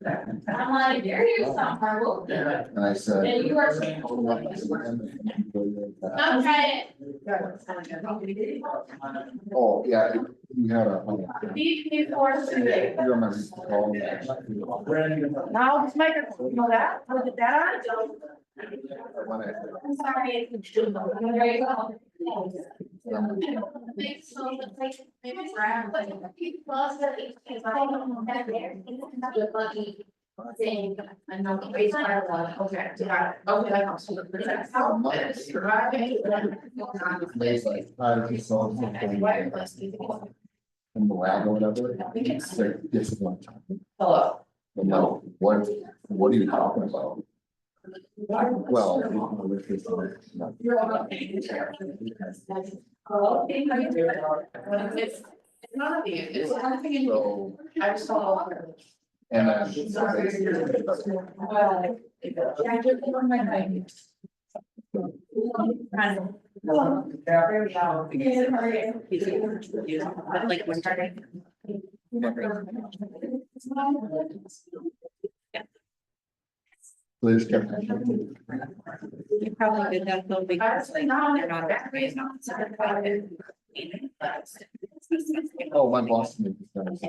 I'm like, there you go, Marvel. And I said. And you are. I'm trying. Oh, yeah, you had a. Before. You remember to call me. Now this microphone, you know that? Look at that. When I- I'm sorry. There you go. Maybe it's round, but plus that it's lucky saying I know the base fire one. Okay, yeah. Okay. That's how it is, right? I just saw something. In the lab or whatever. It's like, this is one time. Hello. But no, what are you talking about? Well. You're all. Oh, it's not the, it's one thing. So, I saw. and then. Well, I just on my mind. Like we're starting. They just kept. You probably did that though because like they're not that great. Oh, my boss. made this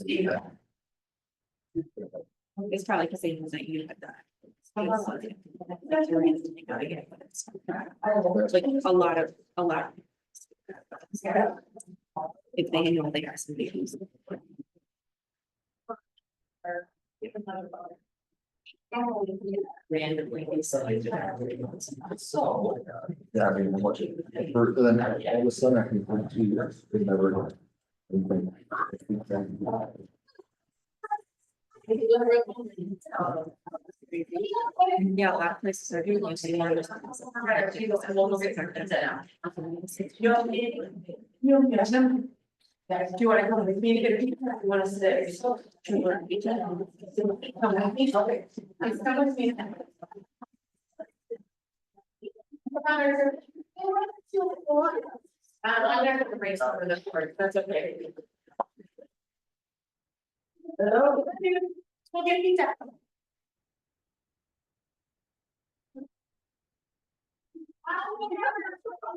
guy. It's probably because they wasn't you had that. Like a lot. If they know they are some issues. Randomly. So, yeah, I mean, what, for, then all of a sudden, I can put 2 years, they never. Yeah, a lot of places are doing this. Do you want to come with me to get a pizza? You want to sit? Come with me. Okay. Please come with me. I'm gonna have to raise over the board. That's okay. Hello. We'll get pizza.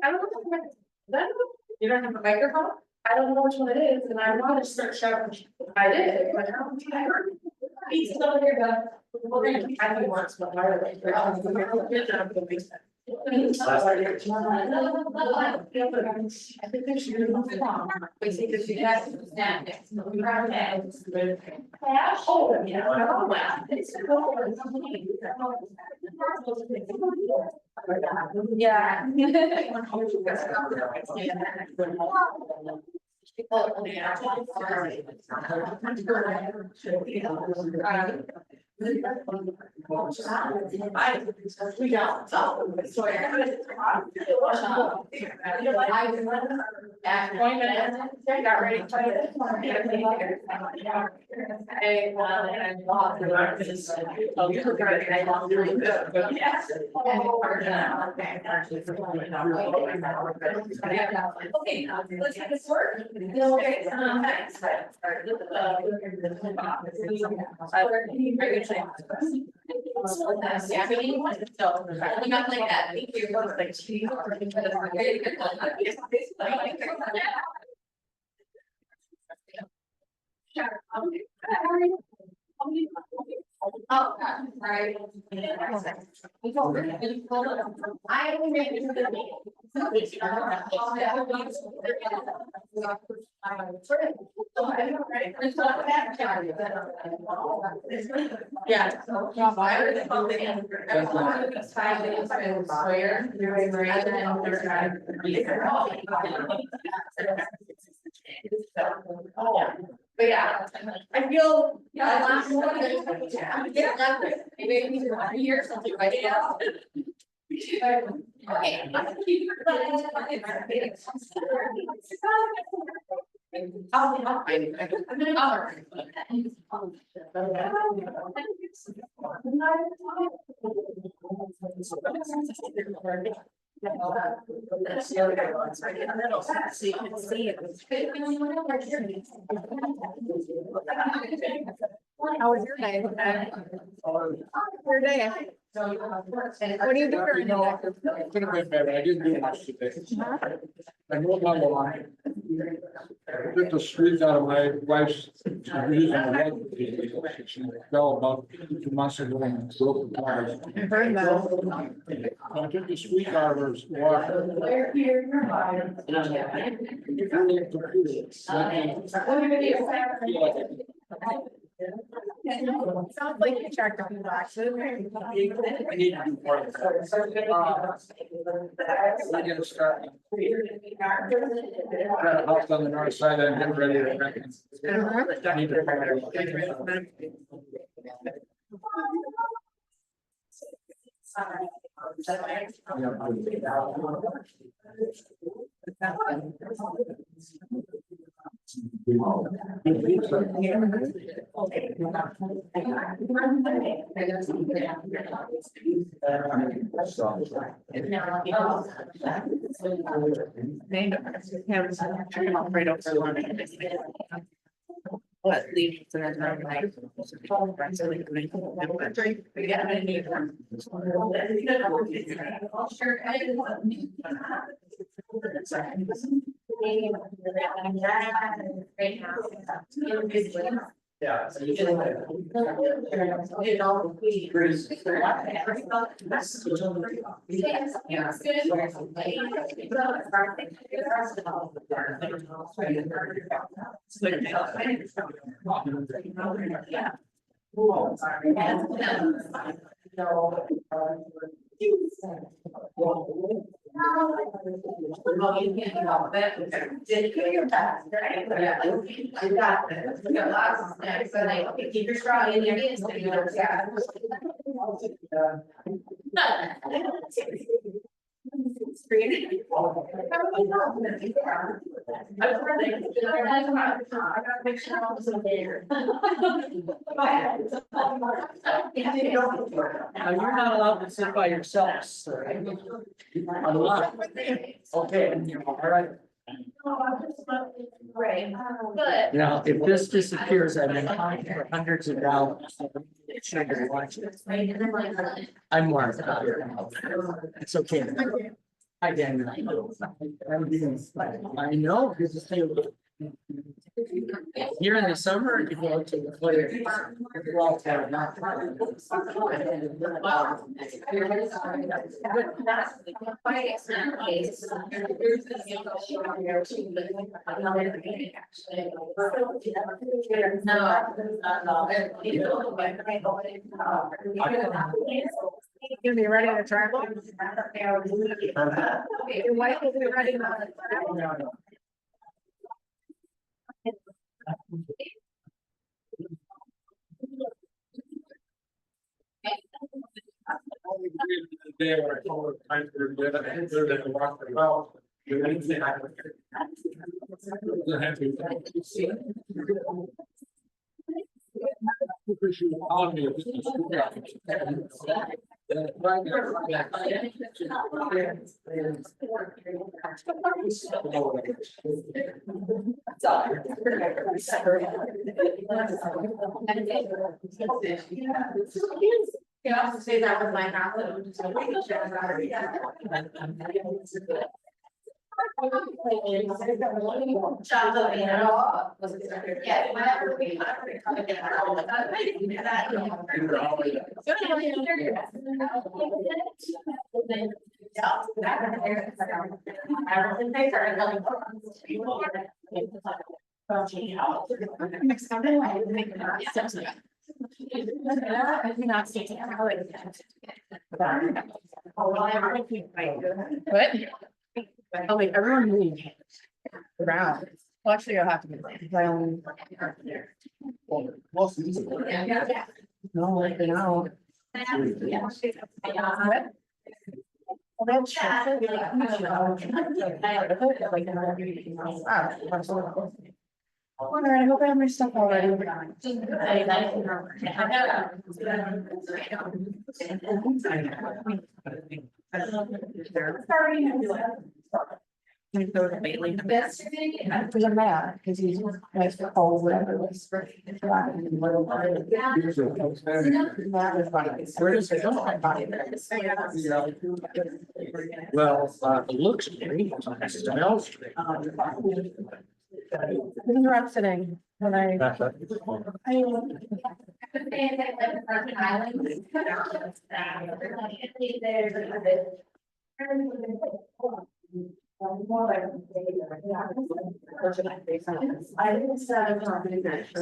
I don't know. You don't have a microphone? I don't know which one it is, and I want to start shouting. I did, but I don't think I heard. He's still here, but we're gonna keep having once, but why are they? I think they should move it on. We see that she has to stand next. We grab that. Oh, yeah. Yeah. We don't. I got ready. Okay, let's get this work. Okay, yeah, really, so, not like that, thank you. Oh, right. I only made it to the meeting. Yeah. But yeah, I feel, yeah, I last more than maybe a year or something like that. Okay. That's the other ones right in the middle, so you can see it. How was your day? Your day. What do you do during the day? Could have been better. I didn't do much today. I know my line. I took the street out of my wife's. She fell about 2 months ago and broke the tires. I heard that. I took the street out of her water. Where here, you're fine. Sounds like you checked a few boxes. I need to do more of that. We're gonna start. Got a house on the north side and get ready to rent it. I need to. What leaves and then like. Yeah. Well, you can't do all of that. Did you do your best, right? Yeah. You got this. You got lots of snacks, so like, okay, keep your straw in your hands, but you don't, yeah. Now, you're not allowed to sit by yourself, sir. I'm not. Okay, all right. Right, but. Now, if this disappears, I've been buying for hundreds of dollars. Sugar, watch it. I'm Mark. It's okay. Hi, Dan. I know, good to see you. Here in the summer, you go to the play. You gonna be ready to travel? Your wife will be ready to travel. The day where I told her time to do it, I didn't do it, I walked her out. You didn't say I would. You're happy. Because she was calling me, this is school. You can also say that was my house. Chocolate, you know. Yeah, whatever we. Next time, I will make it. I do not see it. What? Oh wait, everyone move around. Well, actually, I'll have to. I only. No, I've been out. What? Well, that's true. Wonder, I hope I have my stuff already. Because I'm mad, because he's nice to call whatever it was. That was funny. Well, it looks great, it smells great. Where I'm sitting, when I.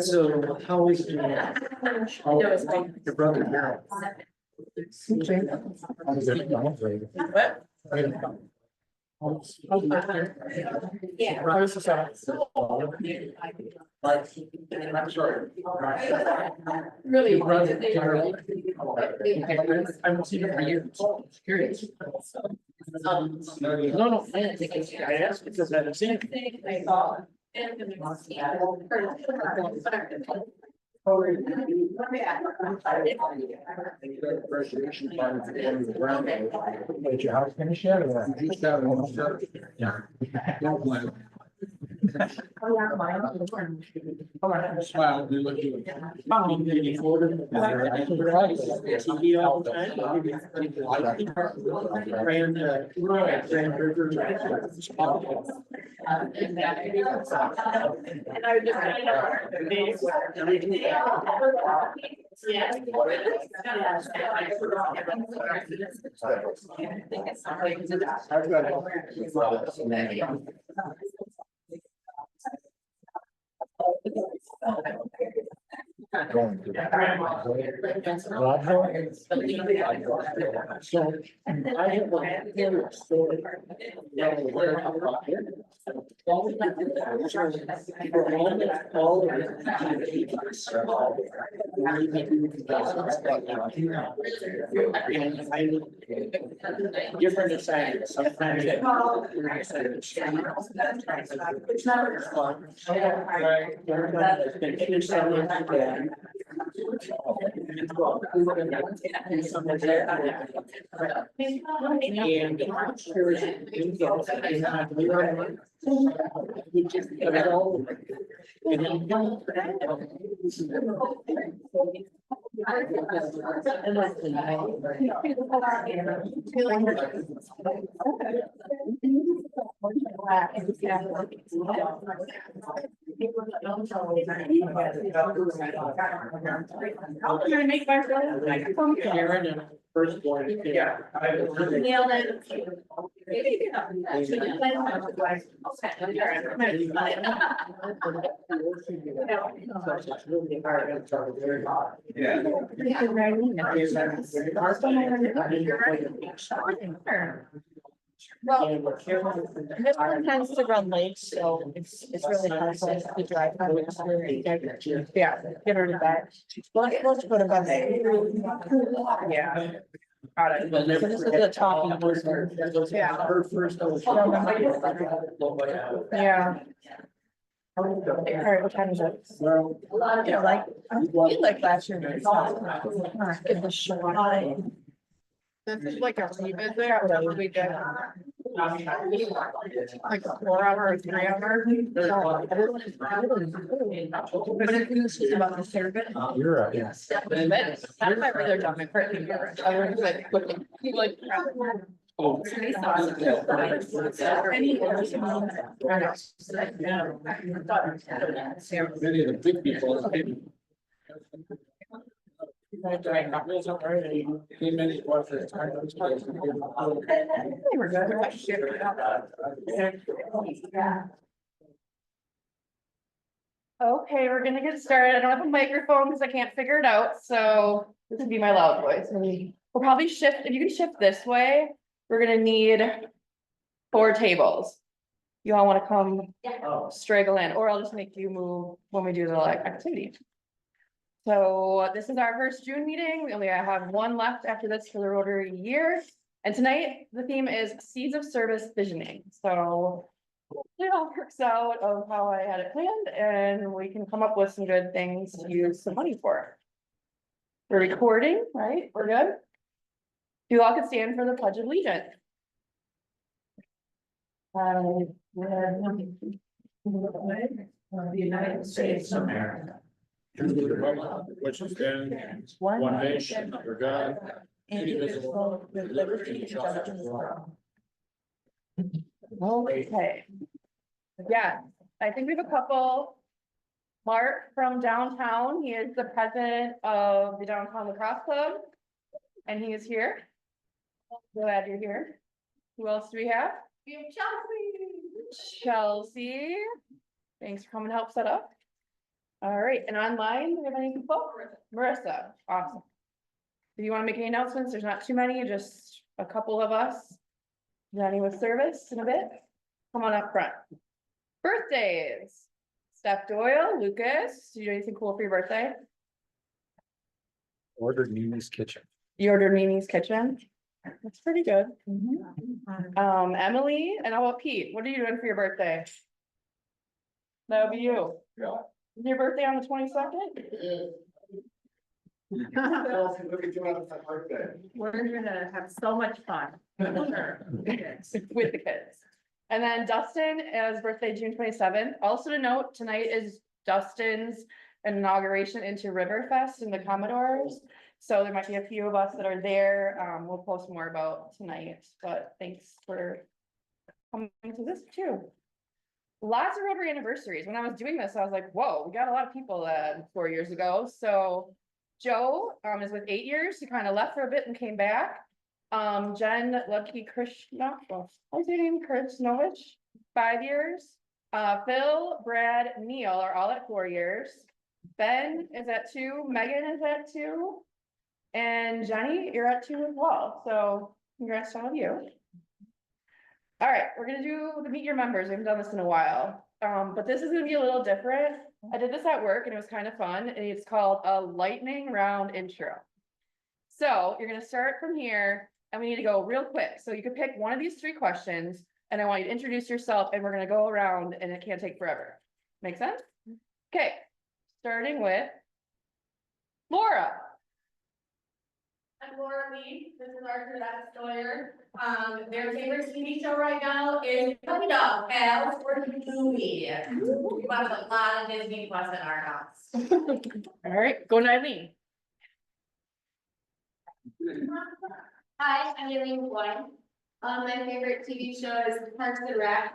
So how is it doing? Your brother Harold. Yeah. I was just, I'm sorry. really. Your brother Harold. I haven't seen him for years. Curious. No, I asked because I haven't seen him. Graduation party for one of the ground. Did your house finish yet or what? You just got it. Yeah. Don't blame. Smile, you look good. TV all the time. And I would just. I've got So I have a story. Different assignments, sometimes. It's been 2 summers together. I'm gonna make myself. Karen and firstborn. Yeah. Nailed it. Well, this one tends to run late, so it's really hard for us to drive. Yeah, get her to bed. Let's go to bed. Yeah. Got it. So this is the talking person. Yeah. Her first. Yeah. All right, what time is it? Well, Yeah, like, I feel like last year. It's not. Give the short. This is like a revisit that we did. Like a 4 hour or 3 hour. But it was just about the service. You're right, yes. That's my brother done my part. I was like, like. many of the big people. Many was the time. They were good. Okay, we're gonna get started. I don't have a microphone because I can't figure it out, so this would be my loud voice. We'll probably shift, if you can shift this way, we're gonna need 4 tables. You all wanna come straggle in, or I'll just make you move when we do the like activity. So this is our first June meeting. We only have 1 left after this for the Rotary year. And tonight, the theme is Seeds of Service Visioning. So it all works out of how I had it planned, and we can come up with some good things to use some money for. We're recording, right? We're good? You all could stand for the Pledge of Allegiance. The United States of America. Which is then one nation under God, indivisible, with liberty and justice for all. Okay. Yeah, I think we have a couple. Mark from downtown, he is the president of the Downtown Lacrosse Club. And he is here. Glad you're here. Who else do we have? We have Chelsea. Chelsea. Thanks for coming to help set up. All right, and online, do we have any people? Marissa, awesome. If you want to make any announcements, there's not too many, just a couple of us. Johnny with service in a bit. Come on up front. Birthdays. Steph Doyle, Lucas, did you do anything cool for your birthday? Ordered Mimi's Kitchen. You ordered Mimi's Kitchen? That's pretty good. Emily, and how about Pete? What are you doing for your birthday? That would be you. Yeah. Is your birthday on the 22nd? We're gonna have so much fun. With the kids. And then Dustin is birthday June 27th. Also to note, tonight is Dustin's inauguration into Riverfest in the Commodores. So there might be a few of us that are there. We'll post more about tonight, but thanks for coming to this too. Lots of Rotary anniversaries. When I was doing this, I was like, whoa, we got a lot of people 4 years ago. So Joe is with 8 years. He kind of left for a bit and came back. Jen Lucky Krishna, what's your name? Krishnovich, 5 years. Phil, Brad, Neil are all at 4 years. Ben is at 2, Megan is at 2. And Jenny, you're at 2 as well. So congrats to all of you. All right, we're gonna do the meet your members. We haven't done this in a while. But this is gonna be a little different. I did this at work and it was kind of fun. And it's called a lightning round intro. So you're gonna start from here. And we need to go real quick. So you could pick one of these 3 questions and I want you to introduce yourself and we're gonna go around and it can't take forever. Make sense? Okay, starting with Laura. I'm Laura Lee. This is our Cadet Sawyer. Their favorite TV show right now is Puppy Dog Pals or the movie. We watch a lot of Disney Plus in our house. All right, go to Eileen. Hi, I'm Eileen White. My favorite TV show is Parks and Rec.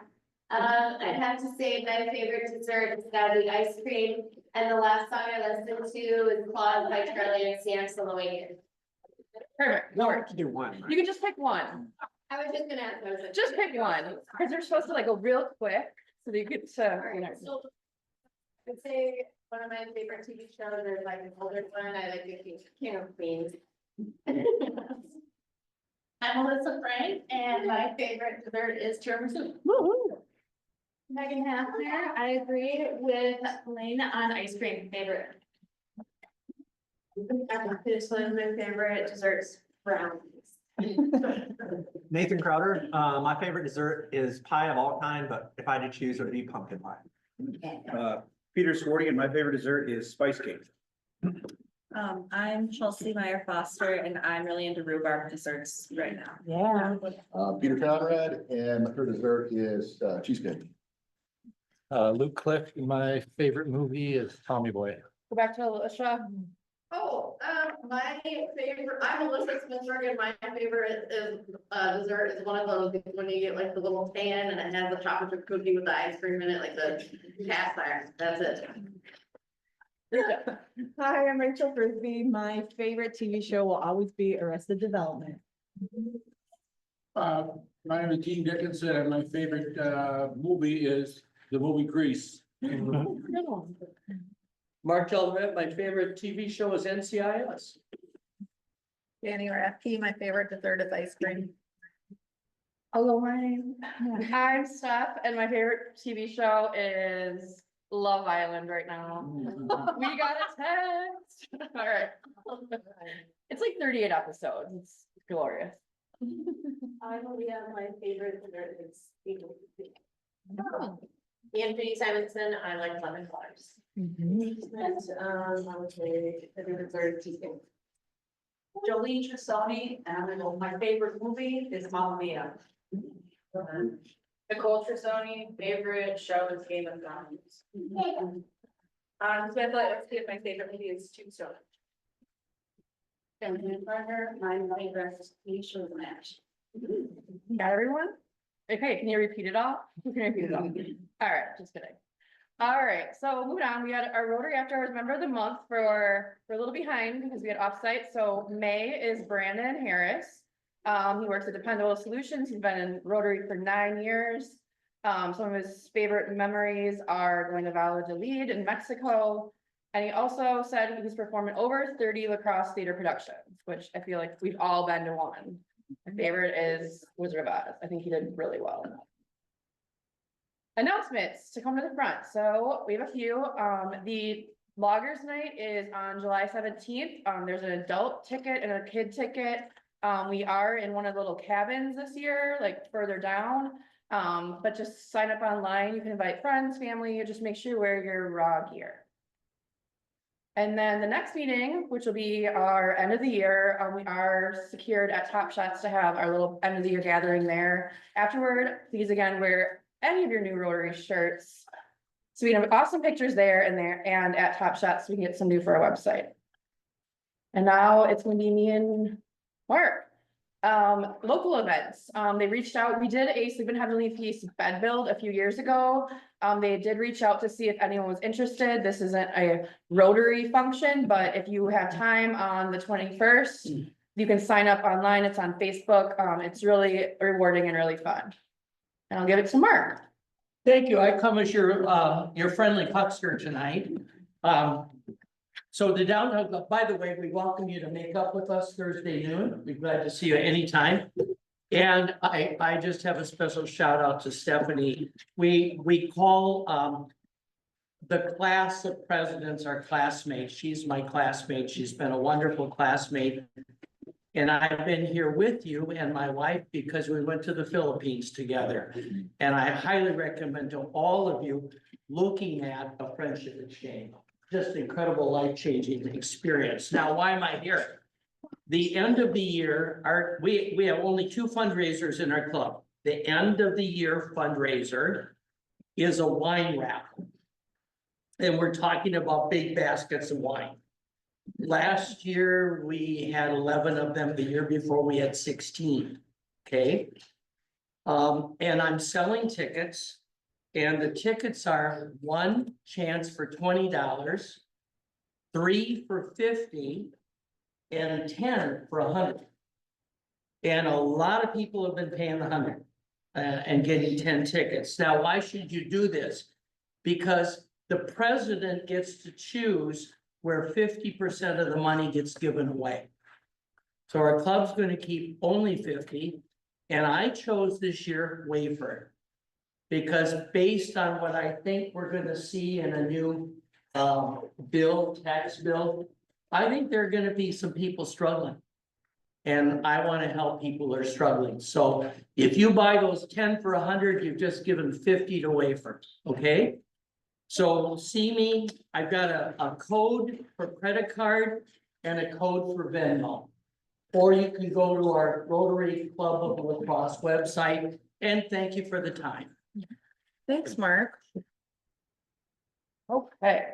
I'd have to say my favorite dessert is gotta be ice cream. And the last song I listened to is Claus by Charlie and Sam Silverman. Perfect. No, Laura. I can do one. You can just pick one. I was just gonna ask those. Just pick one. Because they're supposed to like go real quick. So that you get to, you know. So, I'd say one of my favorite TV shows is like an older one. I like the King of Queens. I'm Melissa Frank and my favorite dessert is tiramisu. Megan Hafner, I agree with Lane on ice cream favorite. This one, my favorite desserts, brownies. Nathan Crowder, my favorite dessert is pie of all kind, but if I had to choose, it would be pumpkin pie. Peter Swarty, and my favorite dessert is spice cake. I'm Chelsea Meyer Foster and I'm really into rhubarb desserts right now. Yeah. Peter Conrad, and my favorite dessert is cheesecake. Luke Cliff, my favorite movie is Tommy Boy. Go back to Alicia. Oh, my favorite, I'm Melissa Smithberg and my favorite is, dessert is one of those, when you get like the little pan and it has the chocolate chip cookie with the ice cream in it, like the cast iron, that's it. Hi, I'm Rachel Frisbee. My favorite TV show will always be Arrested Development. My name is Gene Dickinson, and my favorite movie is the movie Grease. Mark Eldred, my favorite TV show is NCIS. Danny Rathke, my favorite dessert is ice cream. Hello, I'm Steph, and my favorite TV show is Love Island right now. We got a text. All right. It's like 38 episodes. It's glorious. I'm Leah, my favorite dessert is Anthony Simonson, I like lemon bars. I would say the dessert is cheesecake. Jolene Tristoni, and my favorite movie is Mamma Mia. Nicole Trissoni, favorite show is Game of Thrones. So I feel like let's see if my favorite movie is Tombstone. And partner, my favorite TV show is MASH. Got everyone? Okay, can you repeat it all? Who can repeat it all? All right, just kidding. All right, so moving on, we had our Rotary After Hours Member of the Month we're a little behind because we had offsite. So May is Brandon Harris. He works at Dependable Solutions. He's been in Rotary for 9 years. Some of his favorite memories are going to Valladolid in Mexico. And he also said he was performing over 30 lacrosse theater productions, which I feel like we've all been to one. My favorite is Wizard of Oz. I think he did really well. Announcements to come to the front. So we have a few. The Loggers Night is on July 17th. There's an adult ticket and a kid ticket. We are in one of the little cabins this year, like further down. But just sign up online. You can invite friends, family, just make sure you wear your RAH gear. And then the next meeting, which will be our end of the year, we are secured at Top Shots to have our little end of the year gathering there. Afterward, please again, wear any of your new Rotary shirts. So we have awesome pictures there and at Top Shots, so we can get some new for our website. And now it's gonna be me and Mark. Local events, they reached out, we did a Sleep in Heavenly Feast bed build a few years ago. They did reach out to see if anyone was interested. This isn't a Rotary function, but if you have time on the 21st, you can sign up online. It's on Facebook. It's really rewarding and really fun. And I'll give it to Mark. Thank you. I come as your friendly huckster tonight. So the downtown, by the way, we welcome you to make up with us Thursday noon. We're glad to see you anytime. And I just have a special shout out to Stephanie. We call the class of presidents our classmates. She's my classmate. She's been a wonderful classmate. And I've been here with you and my wife because we went to the Philippines together. And I highly recommend to all of you looking at a friendship exchange. Just incredible life-changing experience. Now, why am I here? The end of the year, we have only 2 fundraisers in our club. The end of the year fundraiser is a wine raffle. And we're talking about big baskets of wine. Last year, we had 11 of them. The year before, we had 16. Okay. And I'm selling tickets. And the tickets are 1 chance for $20, 3 for $50, and 10 for $100. And a lot of people have been paying $100 and getting 10 tickets. Now, why should you do this? Because the president gets to choose where 50% of the money gets given away. So our club's going to keep only 50, and I chose this year Wayford. Because based on what I think we're gonna see in a new tax bill, I think there are gonna be some people struggling. And I wanna help people who are struggling. So if you buy those 10 for $100, you've just given 50 to Wayford, okay? So see me, I've got a code for credit card and a code for Venmo. Or you can go to our Rotary Club of Lacrosse website, and thank you for the time. Thanks, Mark. Okay.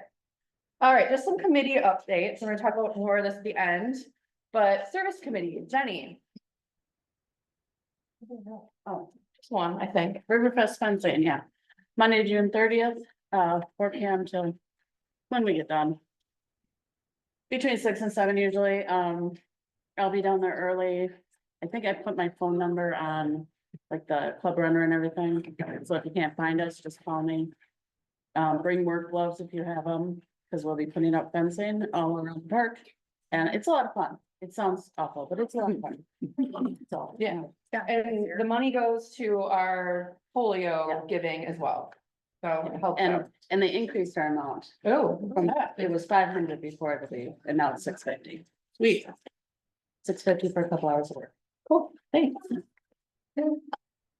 All right, just some committee updates. I'm gonna talk about more of this at the end, but service committee, Jenny. Oh, just one, I think. Riverfest fencing, yeah. Monday, June 30th, 4 p.m. till when we get done. Between 6 and 7 usually. I'll be down there early. I think I put my phone number on like the club runner and everything. So if you can't find us, just call me. Bring work gloves if you have them, because we'll be putting up fencing all around the park. And it's a lot of fun. It sounds awful, but it's a lot of fun. So, Yeah, and the money goes to our polio giving as well. So it helps out. And they increased our amount. Oh, It was 500 before the fee, and now it's 650. sweet. 650 for a couple hours of work. Cool, thanks.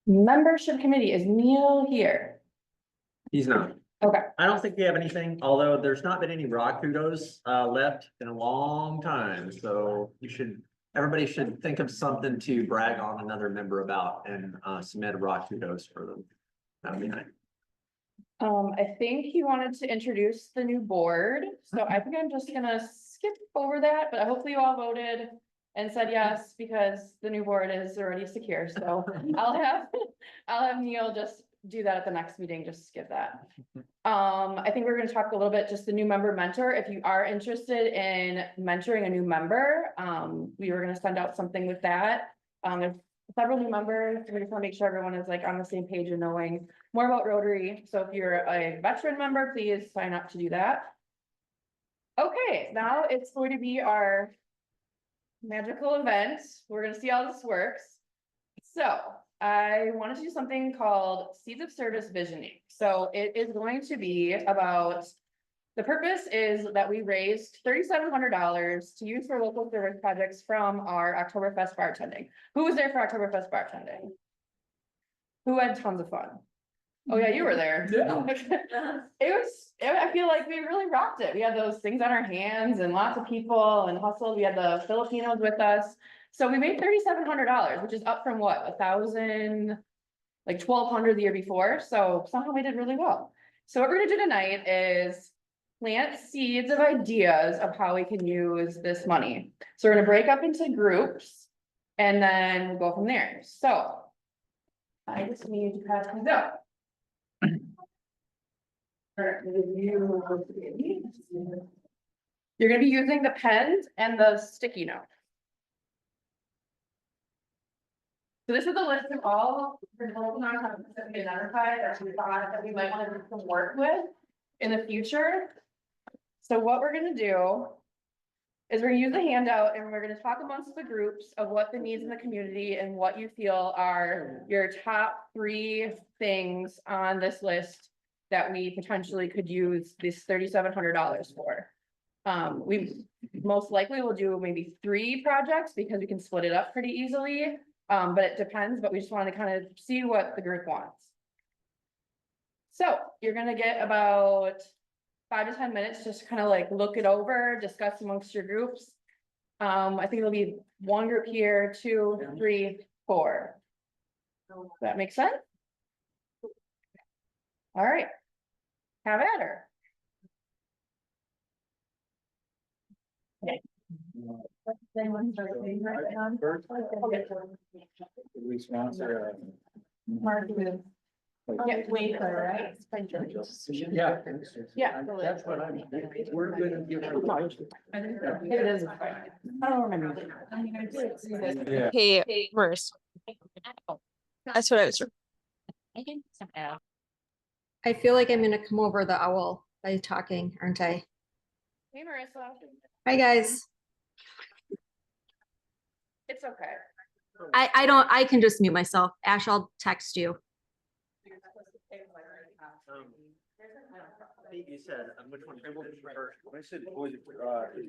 Membership committee, is Neil here? He's not. Okay. I don't think we have anything, although there's not been any RAH kudos left in a long time, so everybody should think of something to brag on another member about and submit a RAH kudos for them. That'll be nice. I think he wanted to introduce the new board, so I think I'm just gonna skip over that, but hopefully you all voted and said yes, because the new board is already secure, so I'll have Neil just do that at the next meeting, just skip that. I think we're gonna talk a little bit, just the new member mentor, if you are interested in mentoring a new member, we were gonna send out something with that. There's several new members, we just wanna make sure everyone is like on the same page and knowing more about Rotary, so if you're a veteran member, please sign up to do that. Okay, now it's going to be our magical event. We're gonna see how this works. So I wanted to do something called Seeds of Service Visioning. So it is going to be about, the purpose is that we raised $3,700 to use for local service projects from our Oktoberfest bartending. Who was there for Oktoberfest bartending? Who had tons of fun? Oh yeah, you were there. I feel like we really rocked it. We had those things on our hands and lots of people and hustled. We had the Filipinos with us. So we made $3,700, which is up from what, 1,000, like 1,200 the year before. So somehow we did really well. So what we're gonna do tonight is plant seeds of ideas of how we can use this money. So we're gonna break up into groups and then we'll go from there. So I just need to pass these up. You're gonna be using the pens and the sticky note. So this is a list of all the local nonprofits that we identified that we thought that we might want to do some work with in the future. So what we're gonna do is we're gonna use the handout and we're gonna talk amongst the groups of what the needs in the community and what you feel are your top 3 things on this list that we potentially could use this $3,700 for. We most likely will do maybe 3 projects because we can split it up pretty easily. But it depends, but we just want to kind of see what the group wants. So you're gonna get about 5 to 10 minutes, just to kind of like look it over, discuss amongst your groups. I think it'll be 1 group here, 2, 3, 4. Does that make sense? All right. Have at her. Okay. We sponsor. Mark, yeah, wait, right? Yeah. Yeah. That's what I'm. We're gonna give. It is. I don't remember. Yeah. Hey, Merce. That's what I was. I feel like I'm gonna come over the owl by talking, aren't I? Hey, Marissa. Hi, guys. It's okay. I can just mute myself. Ash, I'll text you. You said, which one? I said, was it,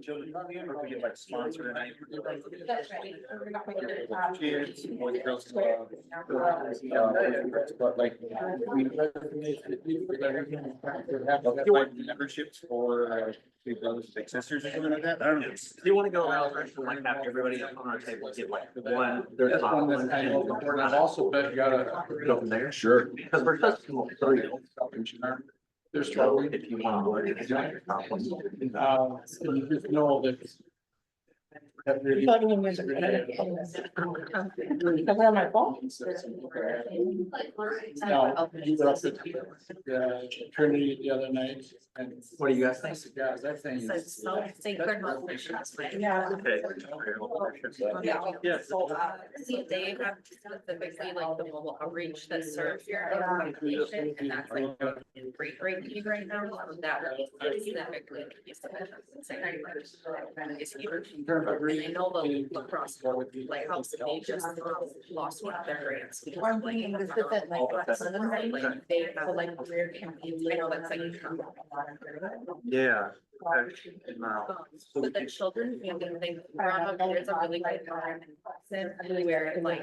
children, or we get like sponsor tonight? That's right. Kids, boys, girls club. But like. Like memberships for, big brothers, big sisters or something like that, I don't know. Do you want to go around like have everybody on our table get like one, their That's top one one, that I and know, but I've also bet you gotta. go from there? Sure. Because we're just 3. There's So trouble. if you want to. It's not your top one. You just know that. That really. On my phone. No, you were up at Trinity the other night and. What do you guys think? Yeah, that thing is. Yeah. Okay. Yes. See, they have specifically like the mobile outreach that serves your organization, and that's like great right now, so that will specifically. And I know the lacrosse, like helps, they just lost one of their grants. I'm thinking this isn't like. They have like career campaigns, I know that's like. Yeah. But the children, they brought up, there's a really great program where like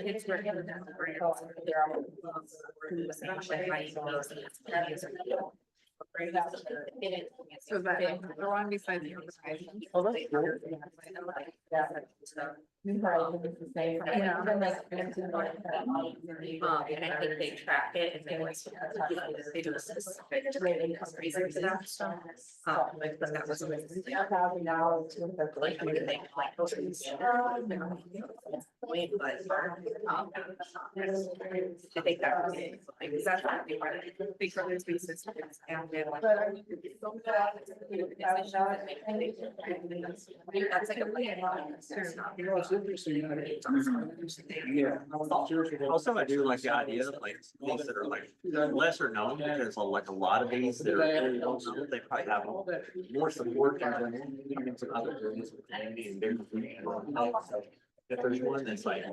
kids were given them grants. They're all. Especially high schools and it's. So that, the one beside the. Yeah. And I think they track it and they always, they do a specific rating of reason for that stuff. Like, but that was. Like, what do they like? Those things. I think that was, like, that's what they were, big brothers, big sisters, and they're like. That's like a way. Yeah. Also, I do like the idea of like things that are like lesser known, because like a lot of these, they're, they probably have more support than other things. If there's one that's like,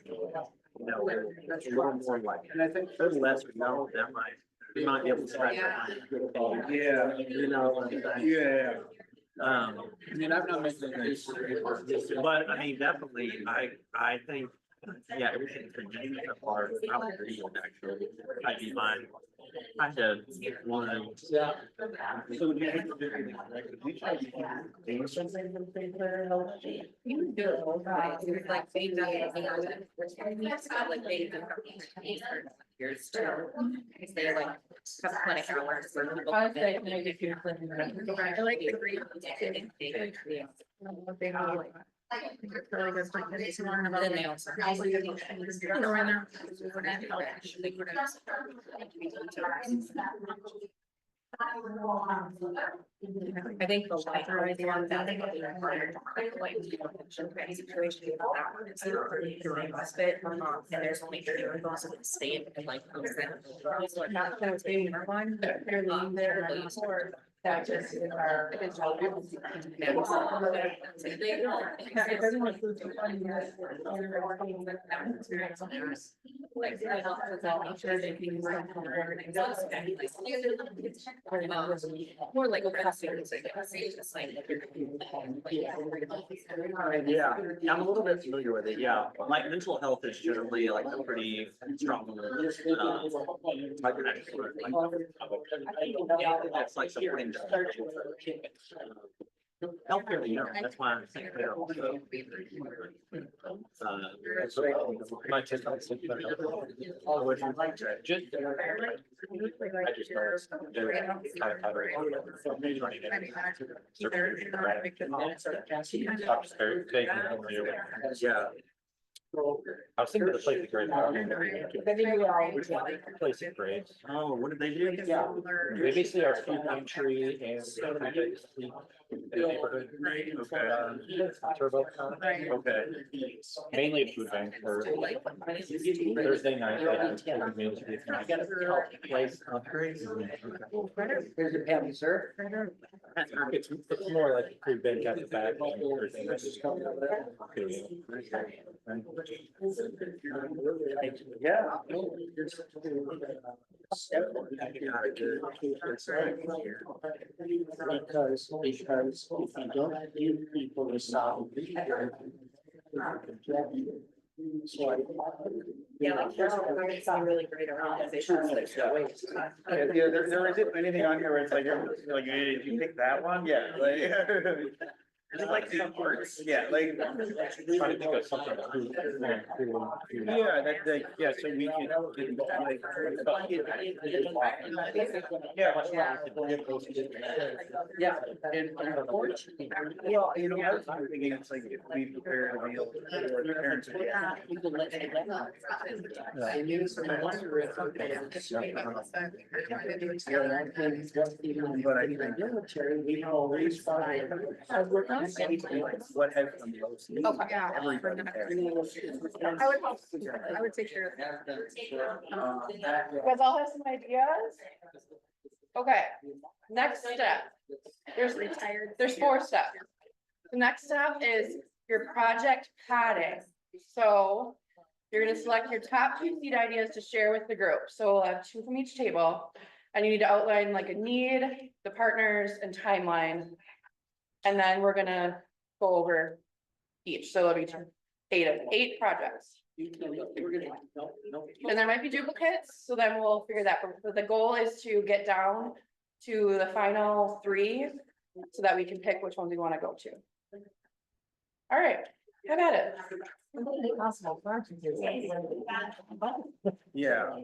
you know, that's a little more like, And I think. they're lesser known, that might be able to scratch their mind. Yeah. You know, Yeah. I mean, I'm not making this. but I mean, definitely, I think, yeah, everything from you apart, I would agree with actually. I'd be mine. I had one. Yeah. So would you like to do anything like the beach? Do something for the paper? You can do it, like, they do it, it's got like they do years too. Because they like have clinic hours for people. I like the green. Then they also. I think the library, the one that they required, like, situation about that one is during respite, and there's only 3 of those in the state, and like, those that. Not that they are one, they're leaving there, or that just is our. Like, I don't know, I'm sure they can. More like. Yeah, I'm a little bit familiar with it, yeah. Like mental health is generally like a pretty strong. It's like supporting. Healthcare, you know, that's why I'm saying they're also. My kids don't sleep better. Just. I just noticed they're kind of tired. Yeah. I was thinking of the place at Great. Place at Great. Oh, what did they do? Yeah. They basically are food pantry and sleep in the neighborhood. Turbo. Okay. Mainly a food bank for Thursday night. They have food meals. Place upgrades. Here's your pen, sir. It's more like a food bank at the back. And everything. Yeah. Because if you don't give people a solid. So I. Yeah, like, there's some really great organizations that show ways. Yeah, there isn't anything on here where it's like, like, hey, did you pick that one? Yeah, like. Is it like some arts? Yeah, like. Trying to think of something. Yeah, that, like, yeah, so we can. Yeah, and unfortunately. Well, you know, I was thinking it's like if we prepare a meal for the parents. I knew someone wonder if. But I think Military, we always find. what has the most. Okay. Yeah. Everybody has. I would take care of that. You guys all have some ideas? Okay, next step. There's 4 steps. The next step is your project padding. So you're gonna select your top 2 seed ideas to share with the group. So we'll have 2 from each table. And you need to outline like a need, the partners, and timeline. And then we're gonna go over each. So it'll be 8 projects. And there might be duplicates, so then we'll figure that, but the goal is to get down to the final three so that we can pick which ones we want to go to. All right, have at it. Yeah.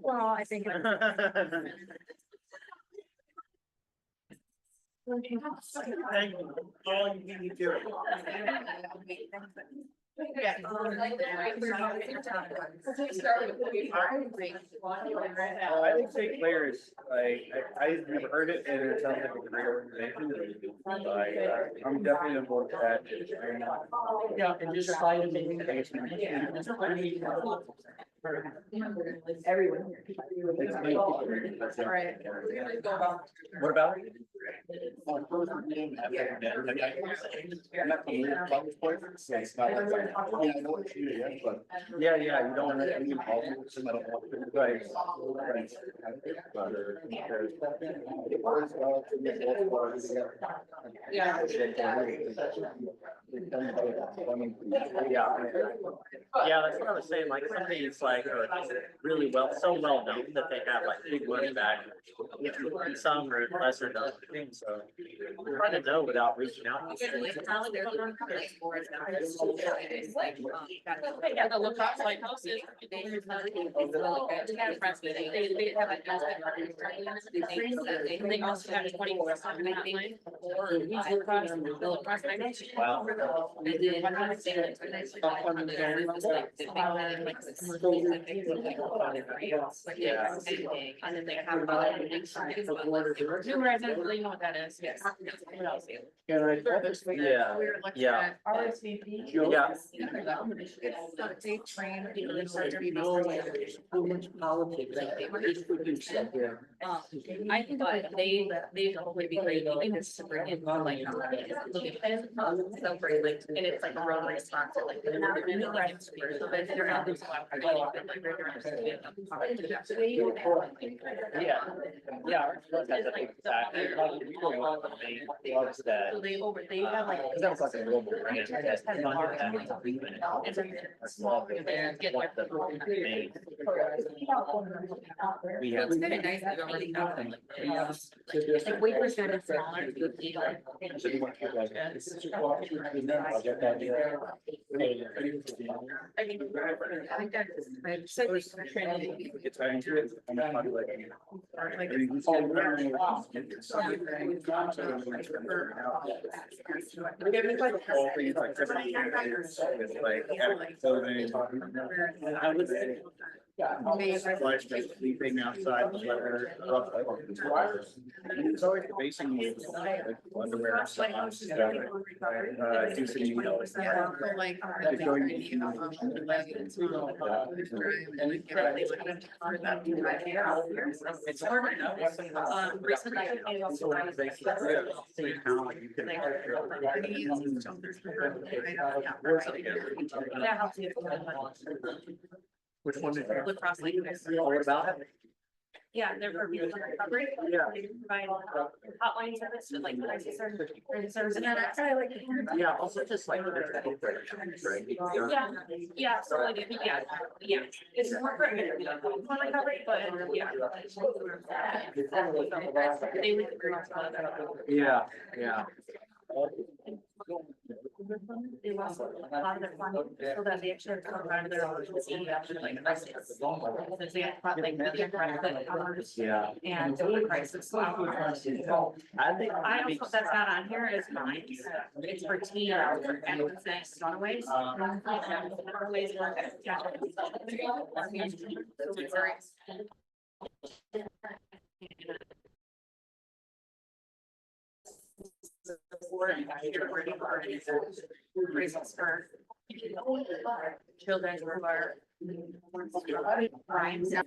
Well, I think. Thank you. All you need to do. I think St. Clair's, like, I've never heard it and it sounds like a great organization. Like, I'm definitely on board with that. Yeah, and just slide it in. Everyone. All right. What about? Yeah, you don't want to. Right. Yeah, that's what I was saying, like, some of these, like, are really so well known that they have like big money back. Some are lesser known things, so it's hard to know without reaching out. Yeah, the lacrosse lighthouses. They also have 24/7 hotline. Wow. And then they have. New residents, they know what that is, yes. What else? Yeah, yeah. RSVP. Yeah. They train. I think that they totally be great, even if it's super in like. So great, like, and it's like a real response, like. They're not really like, but they're not. Yeah. Exactly. So they have like. Because that was like a global brand. It's a small, and get like the. We have. It's very nice, I don't really know them, like wafers are smaller. I mean, I think that's. It's right into it. I'm not probably like. I would say. Sleeping outside the weather. It's always basing underwear. Do It's hard to know. Recently, I also. That helps you. Which one did you? Lacrosse league. What about it? Yeah, they're for people in recovery. Yeah. They provide hotline service to like crisis service and that's kind of like. Yeah, also just like. Yeah, so like, yeah, it's more for recovery, but yeah. They would agree. Yeah. They lost a lot of their funding, so that they actually come out of their own. Like crisis. Because they had like media crisis. Yeah. And the crisis. So I think. I don't put that's not on here as mine. It's for teen and it's next runaways. Runaways work. Reasons for children who are crimes. Yes.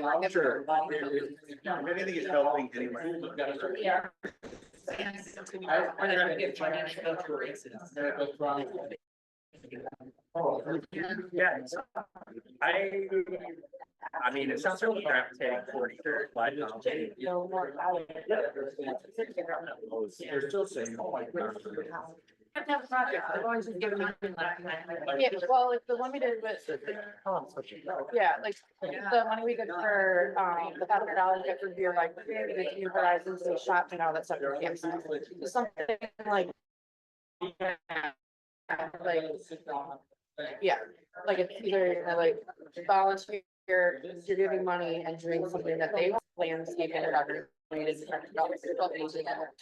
I'm sure. If anything is helping anyway. Yeah. Yeah. I mean, it sounds really gravitating for sure, but. They're still saying, oh my God. Yeah, well, like the one we did with, yeah, like the money we did for, the $500 get for beer, like, the New Horizons, the shop and all that stuff. Yeah, something like. Like, yeah, like it's either like volunteer, you're giving money and doing something that they landscape and whatever. Too,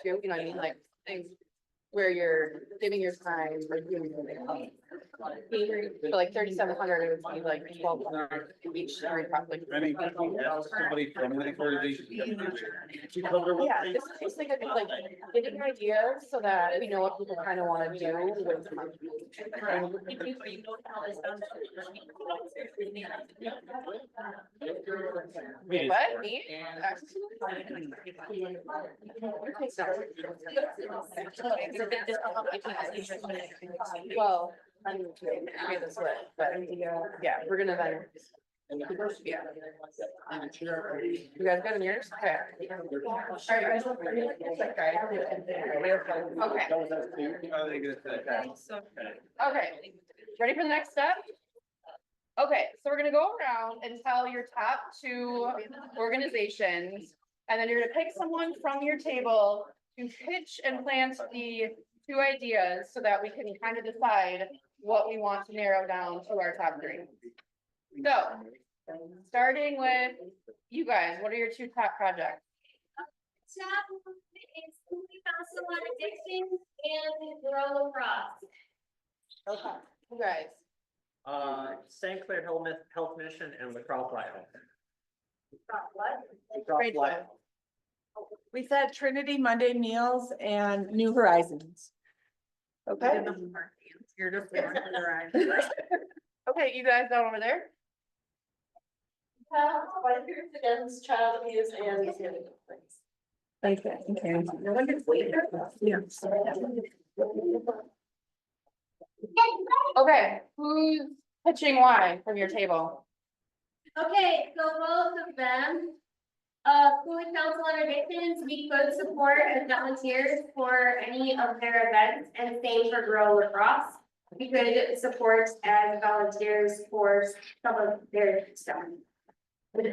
you know what I mean, like things where you're giving your time or doing something. For like 3,700, it would be like 1,200 each, probably. I mean, somebody from the organization. Yeah, this is just like, getting ideas so that we know what people kind of want to do with money. What, me? Well, I'm gonna create this list, but yeah, we're gonna then. Yeah. You guys got in yours? Okay. Alright, guys. Okay, ready for the next step? Okay, so we're gonna go around and tell your top 2 organizations, and then you're gonna pick someone from your table to pitch and plant the 2 ideas so that we can kind of decide what we want to narrow down to our top 3. So, starting with you guys, what are your 2 top projects? Top is we found someone addiction and grow lacrosse. Okay, you guys. St. Clair Health Mission and Lacrosse Lighthouse. Great job. We said Trinity Monday Meals and New Horizons. Okay. You're just. Okay, you guys down over there? Volunteers against child abuse and. Okay. No one gets later? Yeah. Okay, who's pitching why from your table? Okay, so both of them, Food Council on Addictions, we could support as volunteers for any of their events, and same for Grow Lacrosse. We could support as volunteers for some of their stuff. Okay.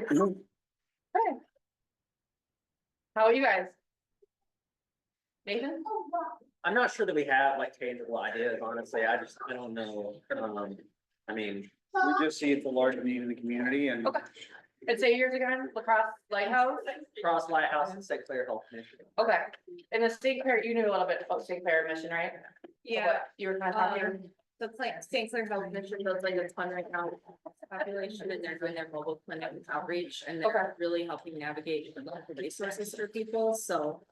How are you guys? Nathan? I'm not sure that we have like tangible ideas, honestly. I don't know. I mean, We just see it's a large need in the community and. Okay. And say yours again, Lacrosse Lighthouse? Cross Lighthouse and St. Clair Health Mission. Okay, and the St. Clair, you knew a little bit about St. Clair mission, right? Yeah. You were kind of talking. So it's like St. Clair Health Mission does like a ton right now population, and they're doing their mobile clinic outreach, and Okay. they're really helping navigate the resources for people, so.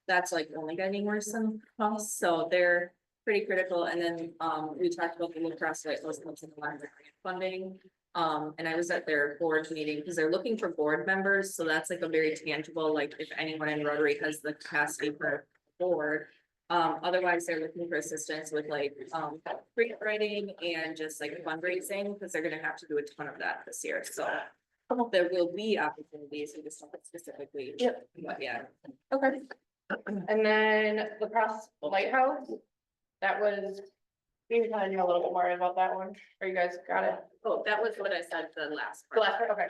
That's like only getting worse than costs, so they're pretty critical, and then, we talked about the lacrosse that was in the line of funding. And I was at their board meeting, because they're looking for board members, so that's like a very tangible, like if anyone in Rotary has the capacity for a board. Otherwise, they're looking for assistance with like, grant writing and just like fundraising, because they're gonna have to do a ton of that this year, so. There will be opportunities, we just don't specifically. Yep. But yeah. Okay. And then Lacrosse Lighthouse, that was, we kind of knew a little bit more about that one, or you guys got it? Oh, that was what I said the last. The last part, okay.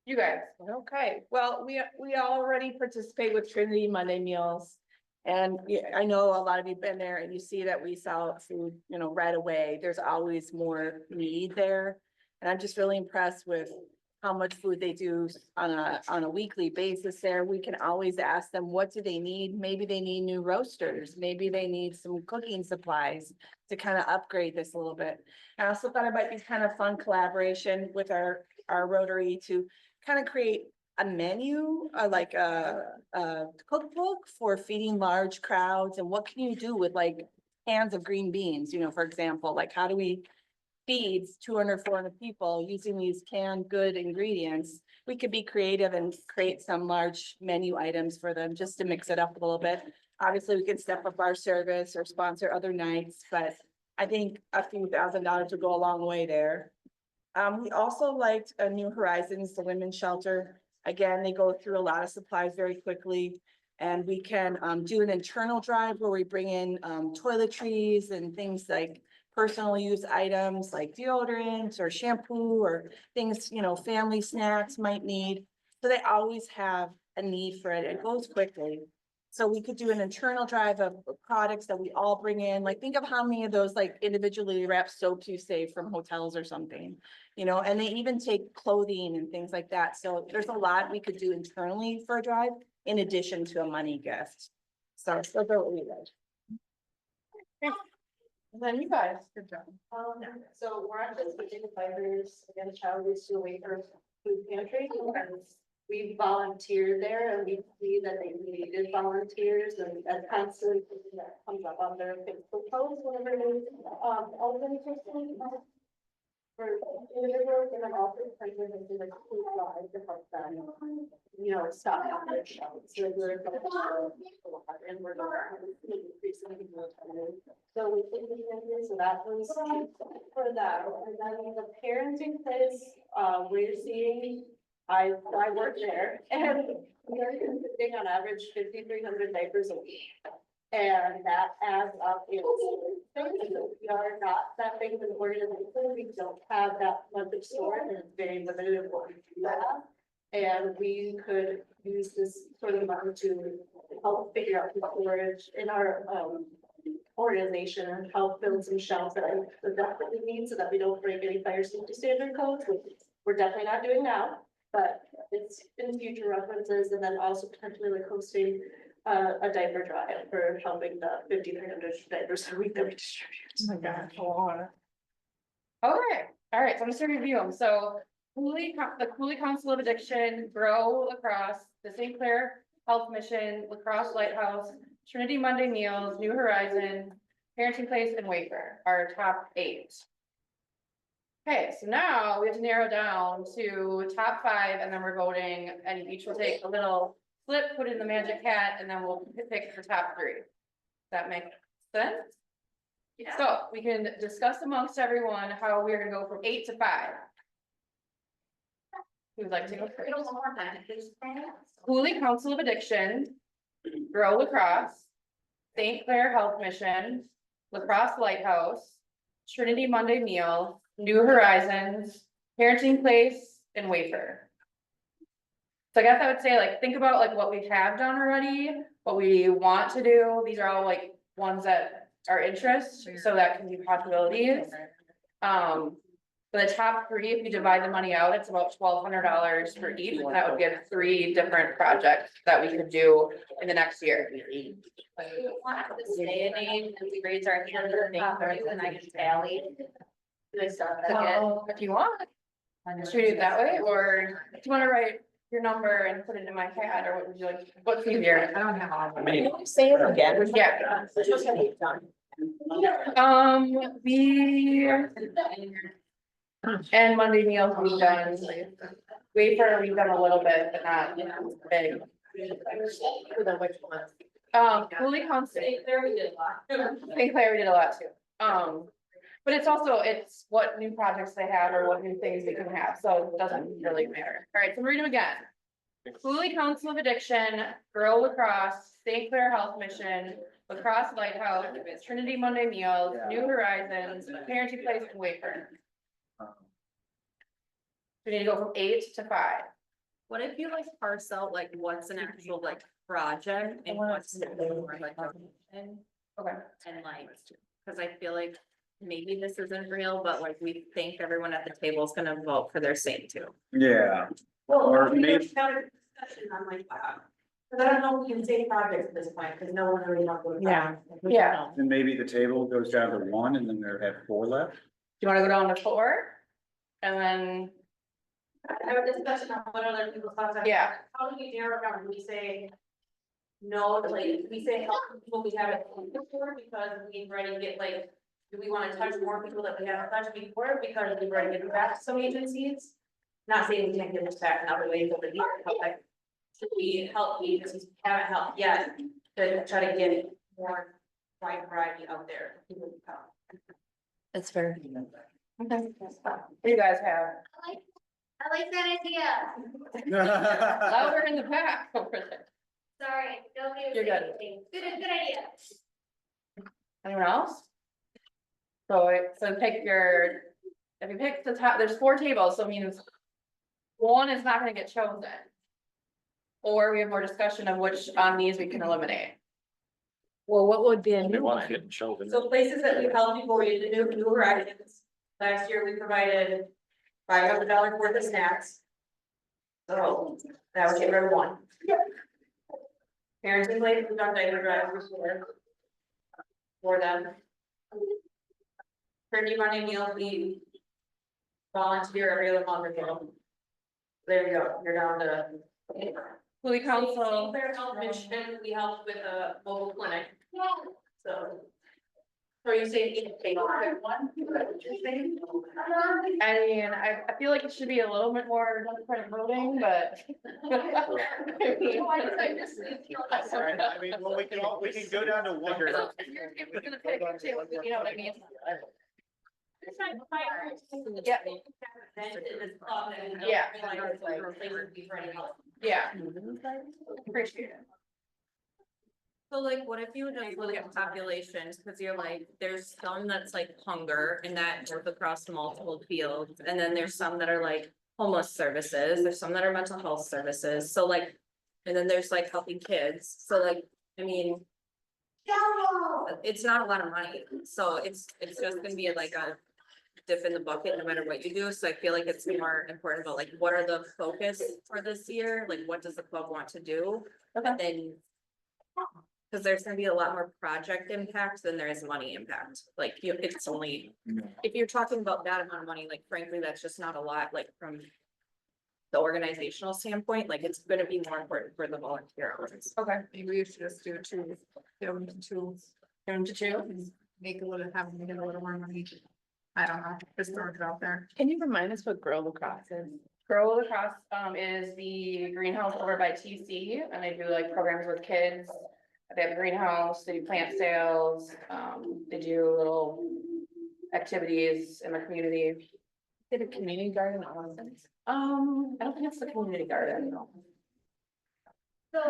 You guys, Okay, well, we already participate with Trinity Monday Meals. And yeah, I know a lot of you've been there and you see that we sell food, right away. There's always more need there. And I'm just really impressed with how much food they do on a weekly basis there. We can always ask them, what do they need? Maybe they need new roasters. Maybe they need some cooking supplies to kind of upgrade this a little bit. I also thought it might be kind of fun collaboration with our Rotary to kind of create a menu, like a cookbook for feeding large crowds. And what can you do with like cans of green beans, for example, like how do we feeds 200, 400 people using these canned good ingredients? We could be creative and create some large menu items for them just to mix it up a little bit. Obviously, we can step up our service or sponsor other nights, but I think a few $1,000s would go a long way there. We also liked New Horizons, the women's shelter. Again, they go through a lot of supplies very quickly. And we can do an internal drive where we bring in toiletries and things like personal use items like deodorant or shampoo or things, you know, family snacks might need. So they always have a need for it. It goes quickly. So we could do an internal drive of products that we all bring in, like think of how many of those like individually wrapped soaps you save from hotels or something. You know, and they even take clothing and things like that. So there's a lot we could do internally for a drive in addition to a money gift. So those are what we did. And then you guys, good job. So we're actually switching to fighters again, child is to away from food pantry. And we volunteered there and we see that they needed volunteers and that constantly that comes up on their Facebook posts whenever they, all of them for individuals and then also trying to do like food drive to help them, you know, stop on their shelves. So we're and we're increasing people attendance. So we think we can do, so that was for that. And then the parenting place, we're seeing, I work there and we're consuming on average 5,300 diapers a week. And that adds up. We are not that big of an organization. We don't have that much of store and it's very limited in what we do have. And we could use this sort of money to help figure out the storage in our organization and help build some shelves that we definitely need so that we don't break any fire safety standard codes, which we're definitely not doing now, but it's in future references, and then also potentially like hosting a diaper drive for helping the 5,300 diapers a week that we distribute. Oh my gosh. Okay, all right, so I'm just gonna review them. So the Cooley Council of Addiction, Grow Lacrosse, the St. Clair Health Mission, Lacrosse Lighthouse, Trinity Monday Meals, New Horizon, Parenting Place, and Wafer are top 8. Okay, so now we have to narrow down to top 5 and then we're voting and each will take a little flip, put in the magic hat, and then we'll pick the top 3. Does that make sense? Yeah. So we can discuss amongst everyone how we're gonna go from 8 to 5. Who would like to go first? Cooley Council of Addiction, Grow Lacrosse, St. Clair Health Mission, Lacrosse Lighthouse, Trinity Monday Meal, New Horizons, Parenting Place, and Wafer. So I guess I would say like, think about like what we have done already, what we want to do. These are all like ones that are interest, so that can be possibilities. For the top 3, if you divide the money out, it's about $1,200 for each, and that would give 3 different projects that we could do in the next year. Say a name and we raise our hand and I can tally. Do I start that again? If you want. Should we do it that way, or do you want to write your number and put it in my hat, or what would you like, what's easier? I don't have all. I mean, Say it again. Yeah. And Monday meals we've done, Wafer we've done a little bit, but not big. Which one? Cooley Council, St. Clair, we did a lot. St. Clair, we did a lot too. But it's also, it's what new projects they have or what new things we can have, so it doesn't really matter. All right, so read them again. Cooley Council of Addiction, Grow Lacrosse, St. Clair Health Mission, Lacrosse Lighthouse, Trinity Monday Meals, New Horizons, Parenting Place, and Wafer. We need to go from 8 to 5. What if you like parse out like what's an actual like project and what's more like a mission Okay. and like, cause I feel like maybe this isn't real, but like we think everyone at the table is gonna vote for their same 2. Yeah. Well, Or we maybe- have a discussion on like, cause I don't know if we can say projects at this point, cause no one really knows what. Yeah. Yeah. And maybe the table goes down to 1 and then there have 4 left. Do you wanna go down to 4? And then, Have a discussion on what other people's thoughts are. yeah, How do we narrow down, we say. No, like, we say help people we haven't before, because we've already get like, do we wanna touch more people that we haven't touched before, because we've already given back to some agencies? Not saying we can't give this back in other ways over the years, but like, should we help agencies we haven't helped yet, to try to get more wide variety out there? that's fair. Okay. What do you guys have? I like that idea. Louder in the back over there. Sorry, don't give You're me good. anything. Good idea. Anyone else? So pick your, if you pick the top, there's 4 tables, so it means one is not gonna get chosen. Or we have more discussion of which on these we can eliminate. Well, what would be a We new want to one? get chosen. So places that we've helped people read the new horizons. Last year, we provided $500 worth of snacks. So that would get rid of one. Parenting places, we've done diaper drives for them. Turkey Monday meal, we volunteer every other month or so. There you go, you're down to. Louis Council, Fair Health Michigan, we helped with a mobile clinic, so. So you say you take one? I mean, I feel like it should be a little bit more democratic voting, but. Sorry, I mean, well, we can go down to one. If we're gonna pick two, you know what I mean? Yeah. Yeah. Appreciate it. So like, what if you just look at populations, cause you're like, there's some that's like hunger and that goes across multiple fields, and then there's some that are like homeless services, there's some that are mental health services, so like. And then there's like helping kids, so like, I mean. It's not a lot of money, so it's just gonna be like a dip in the bucket no matter what you do, so I feel like it's more important about like, what are the focus for this year, like what does the club want to do? Then. Cause there's gonna be a lot more project impact than there is money impact, like it's only, if you're talking about that amount of money, like frankly, that's just not a lot, like from. The organizational standpoint, like it's gonna be more important for the volunteer hours. Okay. Maybe we should just do two, give them to two. Make a little, have them get a little more money. I don't know, just throwing it out there. Can you remind us what Girl Lacrosse is? Girl Lacrosse, is the greenhouse over by TC, and they do like programs with kids. They have a greenhouse, they do plant sales, they do little activities in the community. Did a community garden on I don't think it's the community garden. So,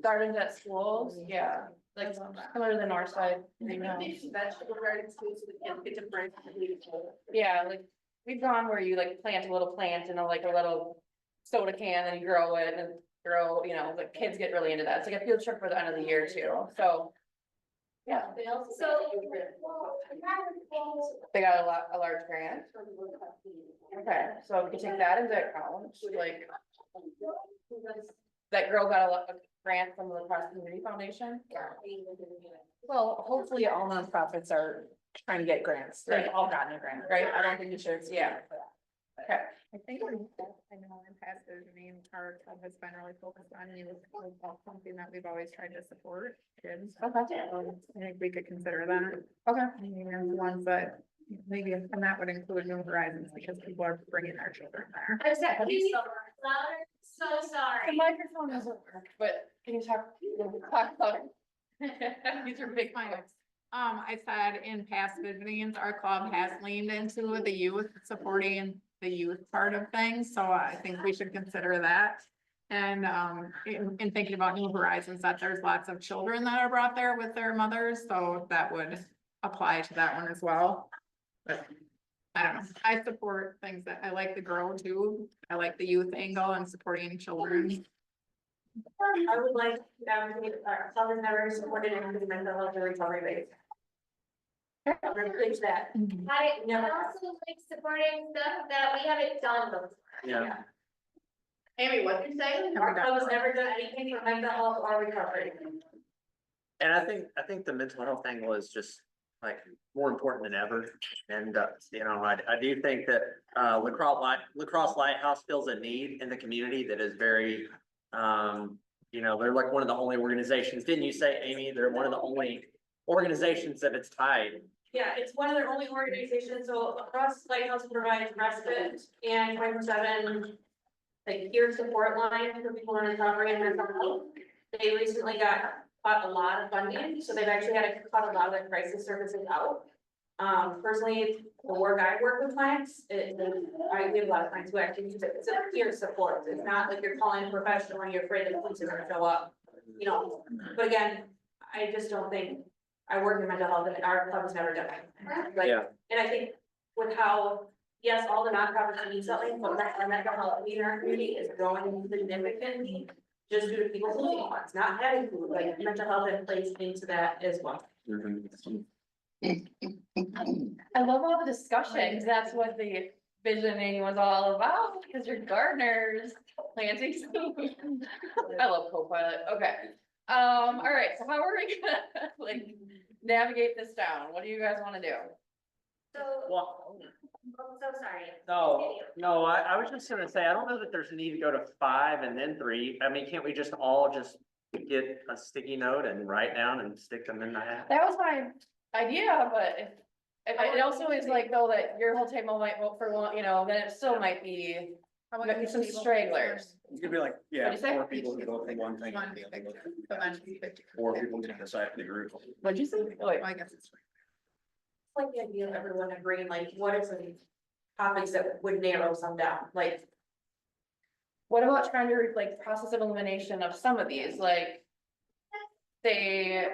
Gardens at schools, yeah, like similar to the north side. Vegetable gardens, so the kids get to bring. Yeah, like, we've gone where you like plant a little plant in like a little soda can, and you grow it and grow, you know, like kids get really into that. It's like a field trip for the end of the year too, so. Yeah, so. they got a large grant. Okay, so we can take that into account, like. That girl got a grant from the Lacrosse Community Foundation. Well, hopefully all nonprofits are trying to get grants. They've Right. all gotten a grant, Right, I don't think you should, yeah. Okay, I think, I know in past, our club has been really focused on youth, something that we've always tried to support kids. okay, I think we could consider that. okay. Maybe the ones that, maybe, and that would include New Horizons, because people are bringing their children there. I'm sorry, can you speak louder? So The sorry. microphone doesn't work, but can you talk louder? These are big mics. I said in past visitings, our club has leaned into the youth, supporting the youth part of things, so I think we should consider that. And, in thinking about New Horizons, that there's lots of children that are brought there with their mothers, so that would apply to that one as well. But I don't know, I support things that, I like the girl too, I like the youth angle and supporting children. I would like, our club has never supported any mental health or recovery base. I'm gonna fix that. I also like supporting stuff that we haven't done before. Yeah. Amy, what you saying? Our club has never done anything for mental health or recovery. And I think the mental health thing was just like more important than ever. And, you know, I do think that, Lacrosse Lighthouse fills a need in the community that is very, you know, they're like one of the only organizations, didn't you say, Amy? They're one of the only organizations that it's tied. Yeah, it's one of their only organizations, so Lacrosse Lighthouse provides respite and 24/7 like peer support line for people in recovery and mental health. They recently got a lot of funding, so they've actually had to cut a lot of their crisis services out. Personally, the work I work with clients, we have a lot of clients who actually use it, it's a peer support, it's not like you're calling a professional and you're afraid that the police are gonna show up. You know, but again, I just don't think, I work in mental health and our club has never done it. Like, Yeah. and I think with how, yes, all the nonprofits need something, but our mental health in our community is growing significantly. Just due to people losing funds, not having food, like mental health and plays into that as well. I love all the discussion, 'cause that's what the visioning was all about, because you're gardeners, planting seeds. I love co-pilot, okay. All right, so how are we gonna like navigate this down? What do you guys wanna do? So, Well, I'm so sorry. no, I was just gonna say, I don't know that there's a need to go to 5 and then 3. I mean, can't we just all just get a sticky note and write down and stick them in the hat? That was my idea, but if it also is like though that your whole table might vote for one, you know, then it still might be maybe some stragglers. It's gonna be like, What'd you say? 4 people can vote for one thing. and the other vote for 4 people can decide for the group. What'd you say? Wait, I guess it's like the idea of everyone agreeing, like, what are some topics that would narrow some down, like. what about trying to like process of elimination of some of these, like? Say.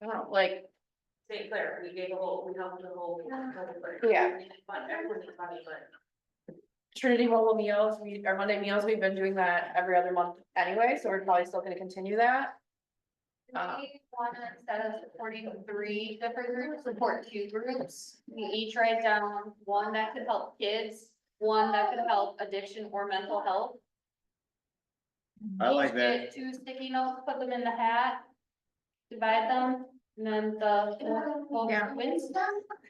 I don't know, like, St. Clair, we gave a whole, we helped the whole. Yeah. Fun, everyone's funny, but. Trinity mobile meals, our Monday meals, we've been doing that every other month anyway, so we're probably still gonna continue that. We wanna, instead of supporting 3 different groups, support 2 groups. We each write down one that could help kids, one that could help addiction or mental health. I like Each that. get 2 sticky notes, put them in the hat, divide them, and then the Yeah. wins.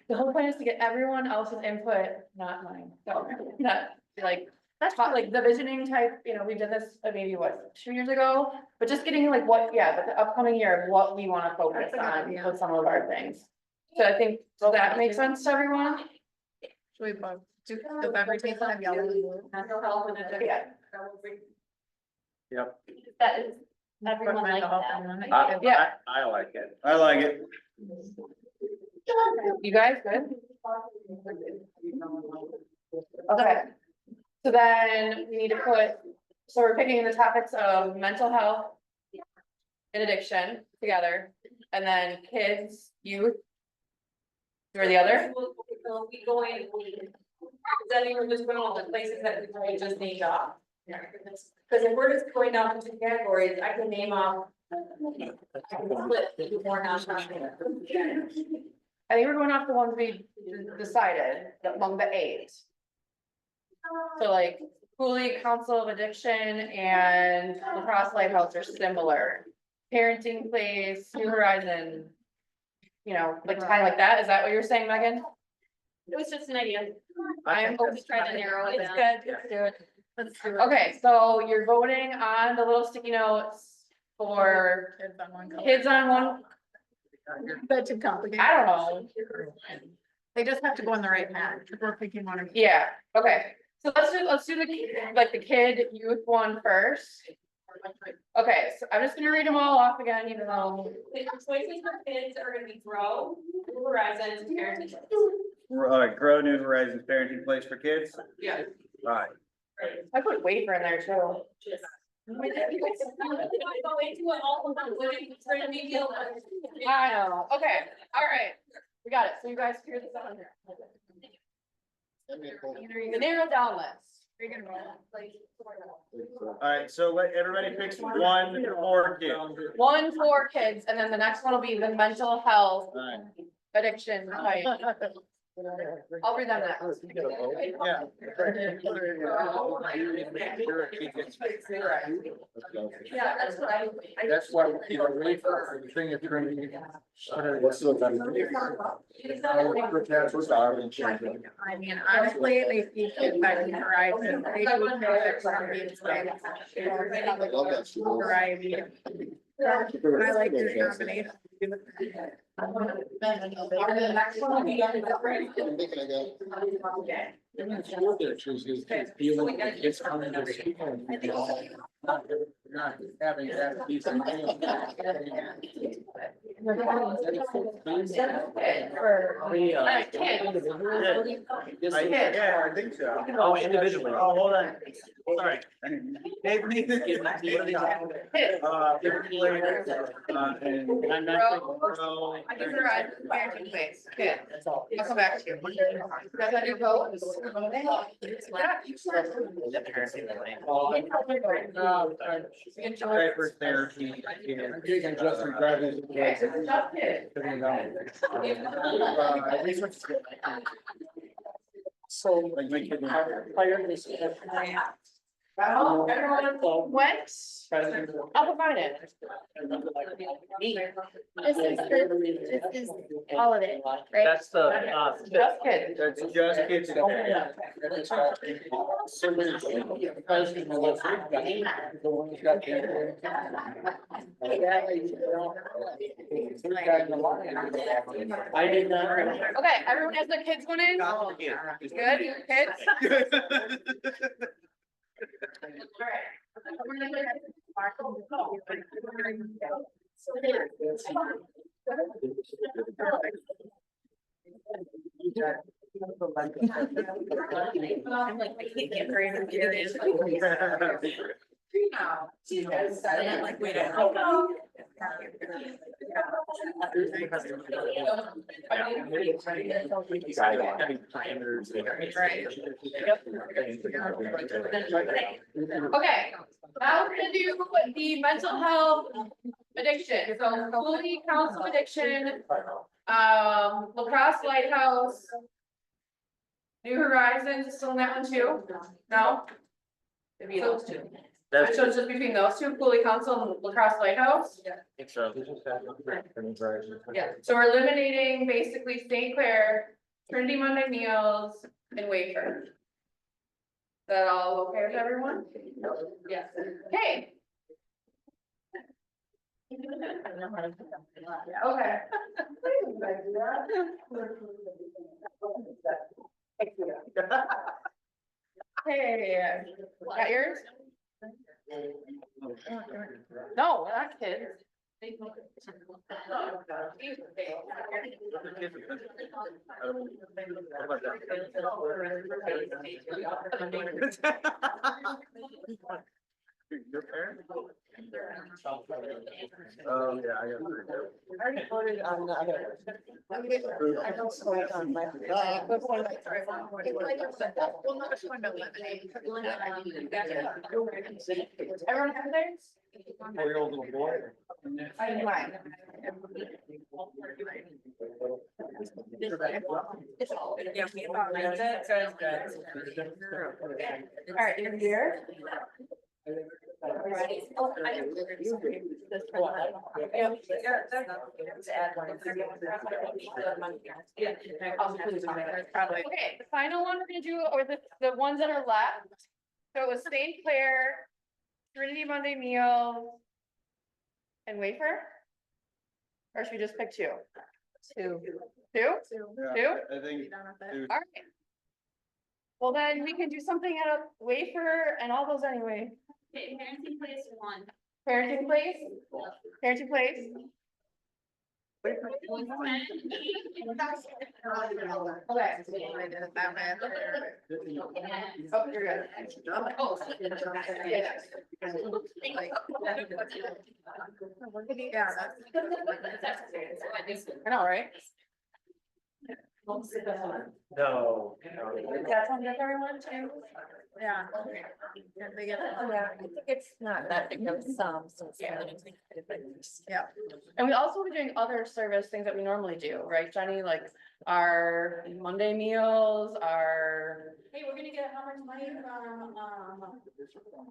The whole point is to get everyone else's input, not mine, so, not, like, that's like the visioning type, you know, we did this maybe what, 2 years ago? But just getting like what, yeah, but the upcoming year, what we wanna focus on with some of our things. So I think, does that make sense to everyone? Should we both do, does every table have yellow? Mental health and addiction. Yeah. Yep. That is, everyone like that. Yeah. I like it. I like it. You guys good? Okay. So then we need to put, so we're picking the topics of mental health and addiction together, and then kids, youth. Or the other? We'll be going, then we were just going all the places that we probably just named off. Cause if we're just going down into categories, I can name off. I can split more nonprofit. I think we're going off the ones we decided among the 8. So like Cooley Council of Addiction and La Crosse Lighthouse are similar. Parenting Place, New Horizon. You know, like kind of like that. Is that what you're saying, Megan? It was just an idea. I am Just trying to narrow it It's down. good, let's do it. Let's do it. Okay, so you're voting on the little sticky notes for kids on one, That's too complicated. I don't know. They just have to go on the right path. We're picking one of. Yeah, okay, so let's do the kid youth one first. Okay, so I'm just gonna read them all off again, even though. The choices for kids are gonna be Grow, New Horizons, Parenting. Grow New Horizons Parenting Place for Kids. Yeah. Alright. I put wafer in there too. I know, okay, all right, we got it, so you guys figure this out. The narrow down list. Alright, so let everybody pick 1 for kids. 1 for kids, and then the next one will be the mental health Alright. addiction type. I'll read them next. Yeah. Yeah, that's what I. That's why, you know, wait for the thing of Trinity. What's the? I mean, honestly, they keep it back in Horizon. They do know that some means like. Variety. I like your combination. The next one will be. It's coming to school. Not having that decent. We, Alright, kids. Yeah, I think so. Oh, individually. Oh, hold on. Sorry. Dave, Nathan. And I'm not. I can provide parenting ways. Okay, I'll come back to you. You guys have your votes? Diaper therapy. I'm taking Justin driving. So, like, make it. Everyone went? I'll provide it. This is all of it, right? That's the, Just kids. That's just kids. I did not. Okay, everyone has their kids going in? Good, kids? I'm like, I can't get very good at it. I'm like, wait, I don't know. Okay, now we're gonna do the mental health addiction, so Holy Council addiction, Lacrosse Lighthouse. New Horizons is still in that one too? No? Maybe those two. So it's just between those two, Cooley Council and Lacrosse Lighthouse? Think so. Yeah, so we're eliminating basically St. Clair, Trinity Monday Meals, and Wafer. Is that all okay with everyone? Yes, okay. Okay. Hey, got yours? No, we're not kids. Your parents? Oh, yeah, I got. I already voted on the other. I don't vote on my. Everyone have theirs? 4-year-old little boy. I didn't mind. Yeah, we thought like that, so it's good. All right, you're here. Okay, the final one we're gonna do, or the ones that are left. So it was St. Clair, Trinity Monday Meal, and Wafer? Or should we just pick two? Two? Yeah, Two? I think. All right. Well, then we can do something at a Wafer and all those anyway. Okay, parenting place one. Parenting place? Parenting place? Okay. Oh, you're good. Yeah. I know, right? No. That's one good everyone too? Yeah. I think it's not that big of a sum, so it's. Yeah. And we also were doing other service things that we normally do, right, Jenny? Like our Monday meals, our. Hey, we're gonna get how much money from,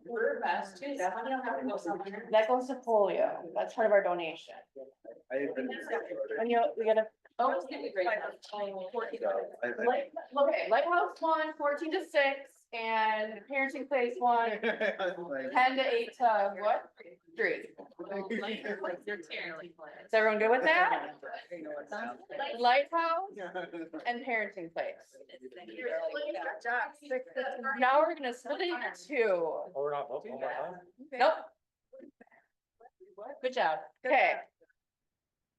Word Fest too, that money don't have to go somewhere. That goes to polio. That's part of our donation. And we gotta. Oh, it's gonna be great. Okay, Lighthouse one, 14 to 6, and Parenting Place one, 10 to 8 to what? 3. Is everyone good with that? Lighthouse and Parenting Place. Now we're gonna split it into 2. Oh, we're not voting one more time? Nope. Good job. Okay.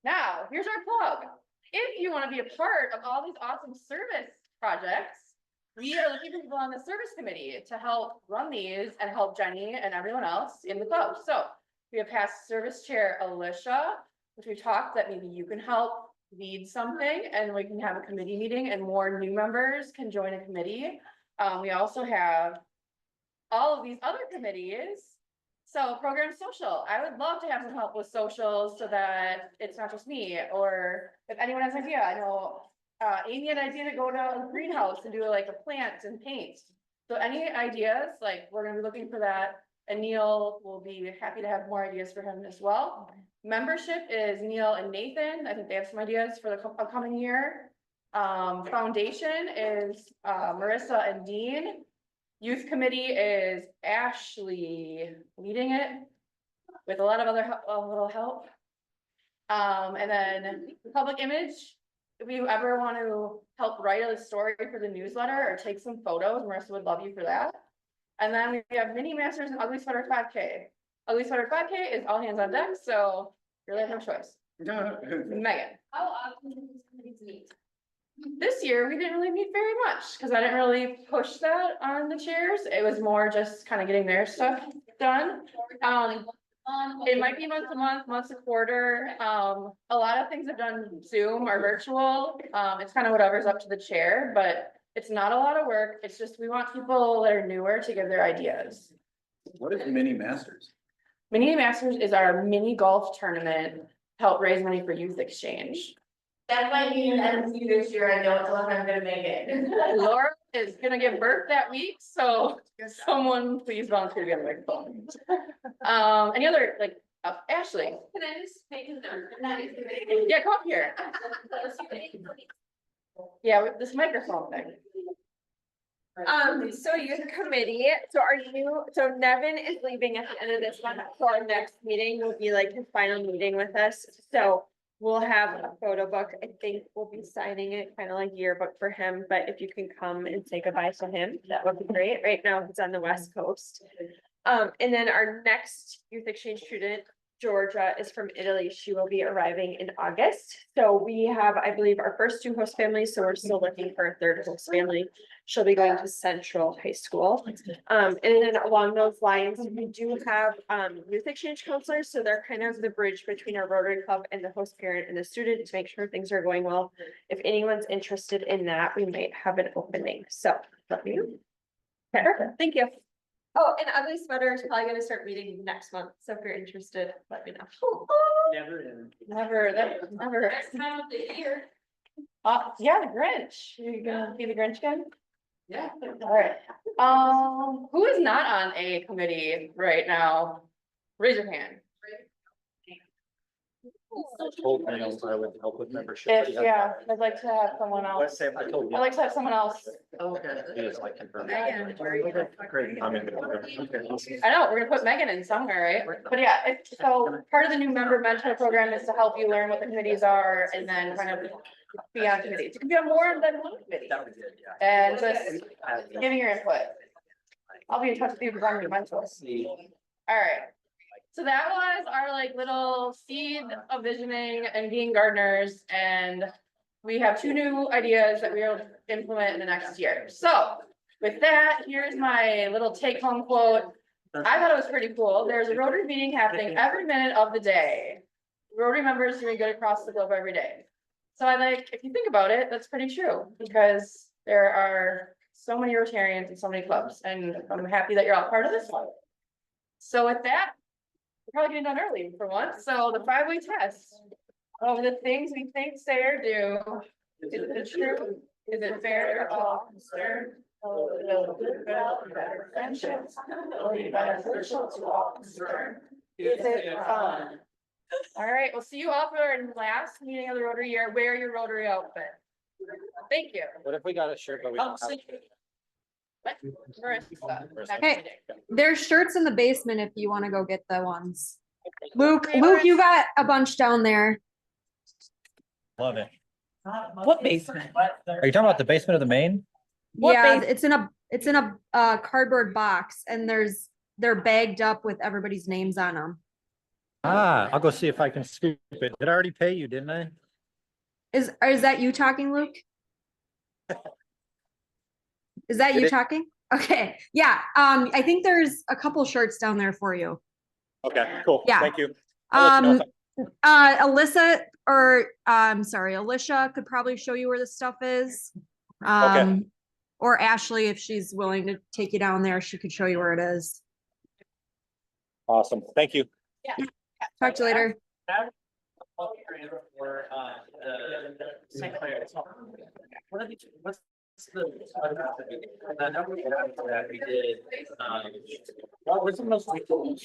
Now, here's our plug. If you want to be a part of all these awesome service projects, we are looking for people on the service committee to help run these and help Jenny and everyone else in the club. So we have past service chair Alicia, which we talked that maybe you can help lead something and we can have a committee meeting and more new members can join a committee. We also have all of these other committees. So program social, I would love to have some help with socials so that it's not just me, or if anyone has an idea, I know. Amy had an idea to go down to the greenhouse and do like a plant and paint. So any ideas, like we're gonna be looking for that. And Neil will be happy to have more ideas for him as well. Membership is Neil and Nathan. I think they have some ideas for the upcoming year. Foundation is Marissa and Dean. Youth committee is Ashley leading it with a lot of other a little help. And then public image, if you ever want to help write a story for the newsletter or take some photos, Marissa would love you for that. And then we have mini masters and ugly sweater 5K. Ugly sweater 5K is all hands on deck, so you really have no choice. Megan. How often do these committees meet? This year, we didn't really meet very much because I didn't really push that on the chairs. It was more just kind of getting their stuff done. It might be once a month, once a quarter. A lot of things have done Zoom or virtual. It's kind of whatever's up to the chair, but it's not a lot of work. It's just, we want people that are newer to give their ideas. What is mini masters? Mini Masters is our mini golf tournament, to help raise money for youth exchange. That might be an MC this year, I don't know if I'm gonna make it. Laura is gonna give birth that week, so someone please volunteer to get a microphone. Any other, like, Ashley? Can I just make a note? Yeah, come up here. Yeah, with this microphone thing. So youth committee, so so Nevin is leaving at the end of this month, so our next meeting will be like his final meeting with us, so. We'll have a photo book, I think we'll be signing it, kind of like yearbook for him, but if you can come and say goodbye to him, that would be great. Right now, he's on the West Coast. And then our next youth exchange student, Georgia, is from Italy. She will be arriving in August. So we have, I believe, our first 2 host families, so we're still looking for a 3rd host family. She'll be going to Central High School. And then along those lines, we do have youth exchange counselors, so they're kind of the bridge between our Rotary Club and the host parent and the student to make sure things are going well. If anyone's interested in that, we might have an opening, so let me know. Okay, perfect, thank you. Oh, and Ugly Sweater is probably gonna start meeting next month, so if you're interested, let me know. Never, never. Time of the year. Yeah, the Grinch. You gonna be the Grinch again? Yeah. All right. Who is not on a committee right now? Raise your hand. Told me I would help with membership. If, yeah, I'd like to have someone else. I told you. I'd like to have someone else. It is like confirmed. Megan, Great. I'm in. Okay, awesome. I know, we're gonna put Megan in somewhere, right? But yeah, so part of the new member mentor program is to help you learn what the committees are and then kind of be on committees. You can be on more than one committee That would be good, yeah. and just giving your input. I'll be in touch with you because I'm your mentor. All right. So that was our like little seed of visioning and being gardeners, and we have 2 new ideas that we will implement in the next year. So with that, here's my little take home quote. I thought it was pretty cool. There's a Rotary meeting happening every minute of the day. Rotary members doing good across the globe every day. So I like, if you think about it, that's pretty true because there are so many Rotarians and so many clubs, and I'm happy that you're all part of this one. So with that, we're probably getting done early for once. So the 5-way test of the things we think, say, or do. Is it true? Is it fair to all concerned? Better friendships, will be beneficial to all concerned. Is it fun? All right, we'll see you all for our last meeting of the Rotary year. Wear your Rotary outfit. Thank you. What if we got a shirt, but we don't have? Hey, there's shirts in the basement if you want to go get the ones. Luke, Okay, Luke, you got a bunch down there. Love it. What basement? Are you talking about the basement of the main? What Yeah, base- it's in a cardboard box and they're bagged up with everybody's names on them. I'll go see if I can scoop it. Did I already pay you, didn't I? Is that you talking, Luke? Is that you talking? Okay, yeah, I think there's a couple shirts down there for you. Okay, cool. Yeah. Thank you. I'll let you know Alyssa, or, sorry, Alicia could probably show you where the stuff is. Okay. Or Ashley, if she's willing to take you down there, she could show you where it is. Awesome. Thank you. Talk to you later. For, the St. Clair. What are these, what's the? That we did, what was the most recent?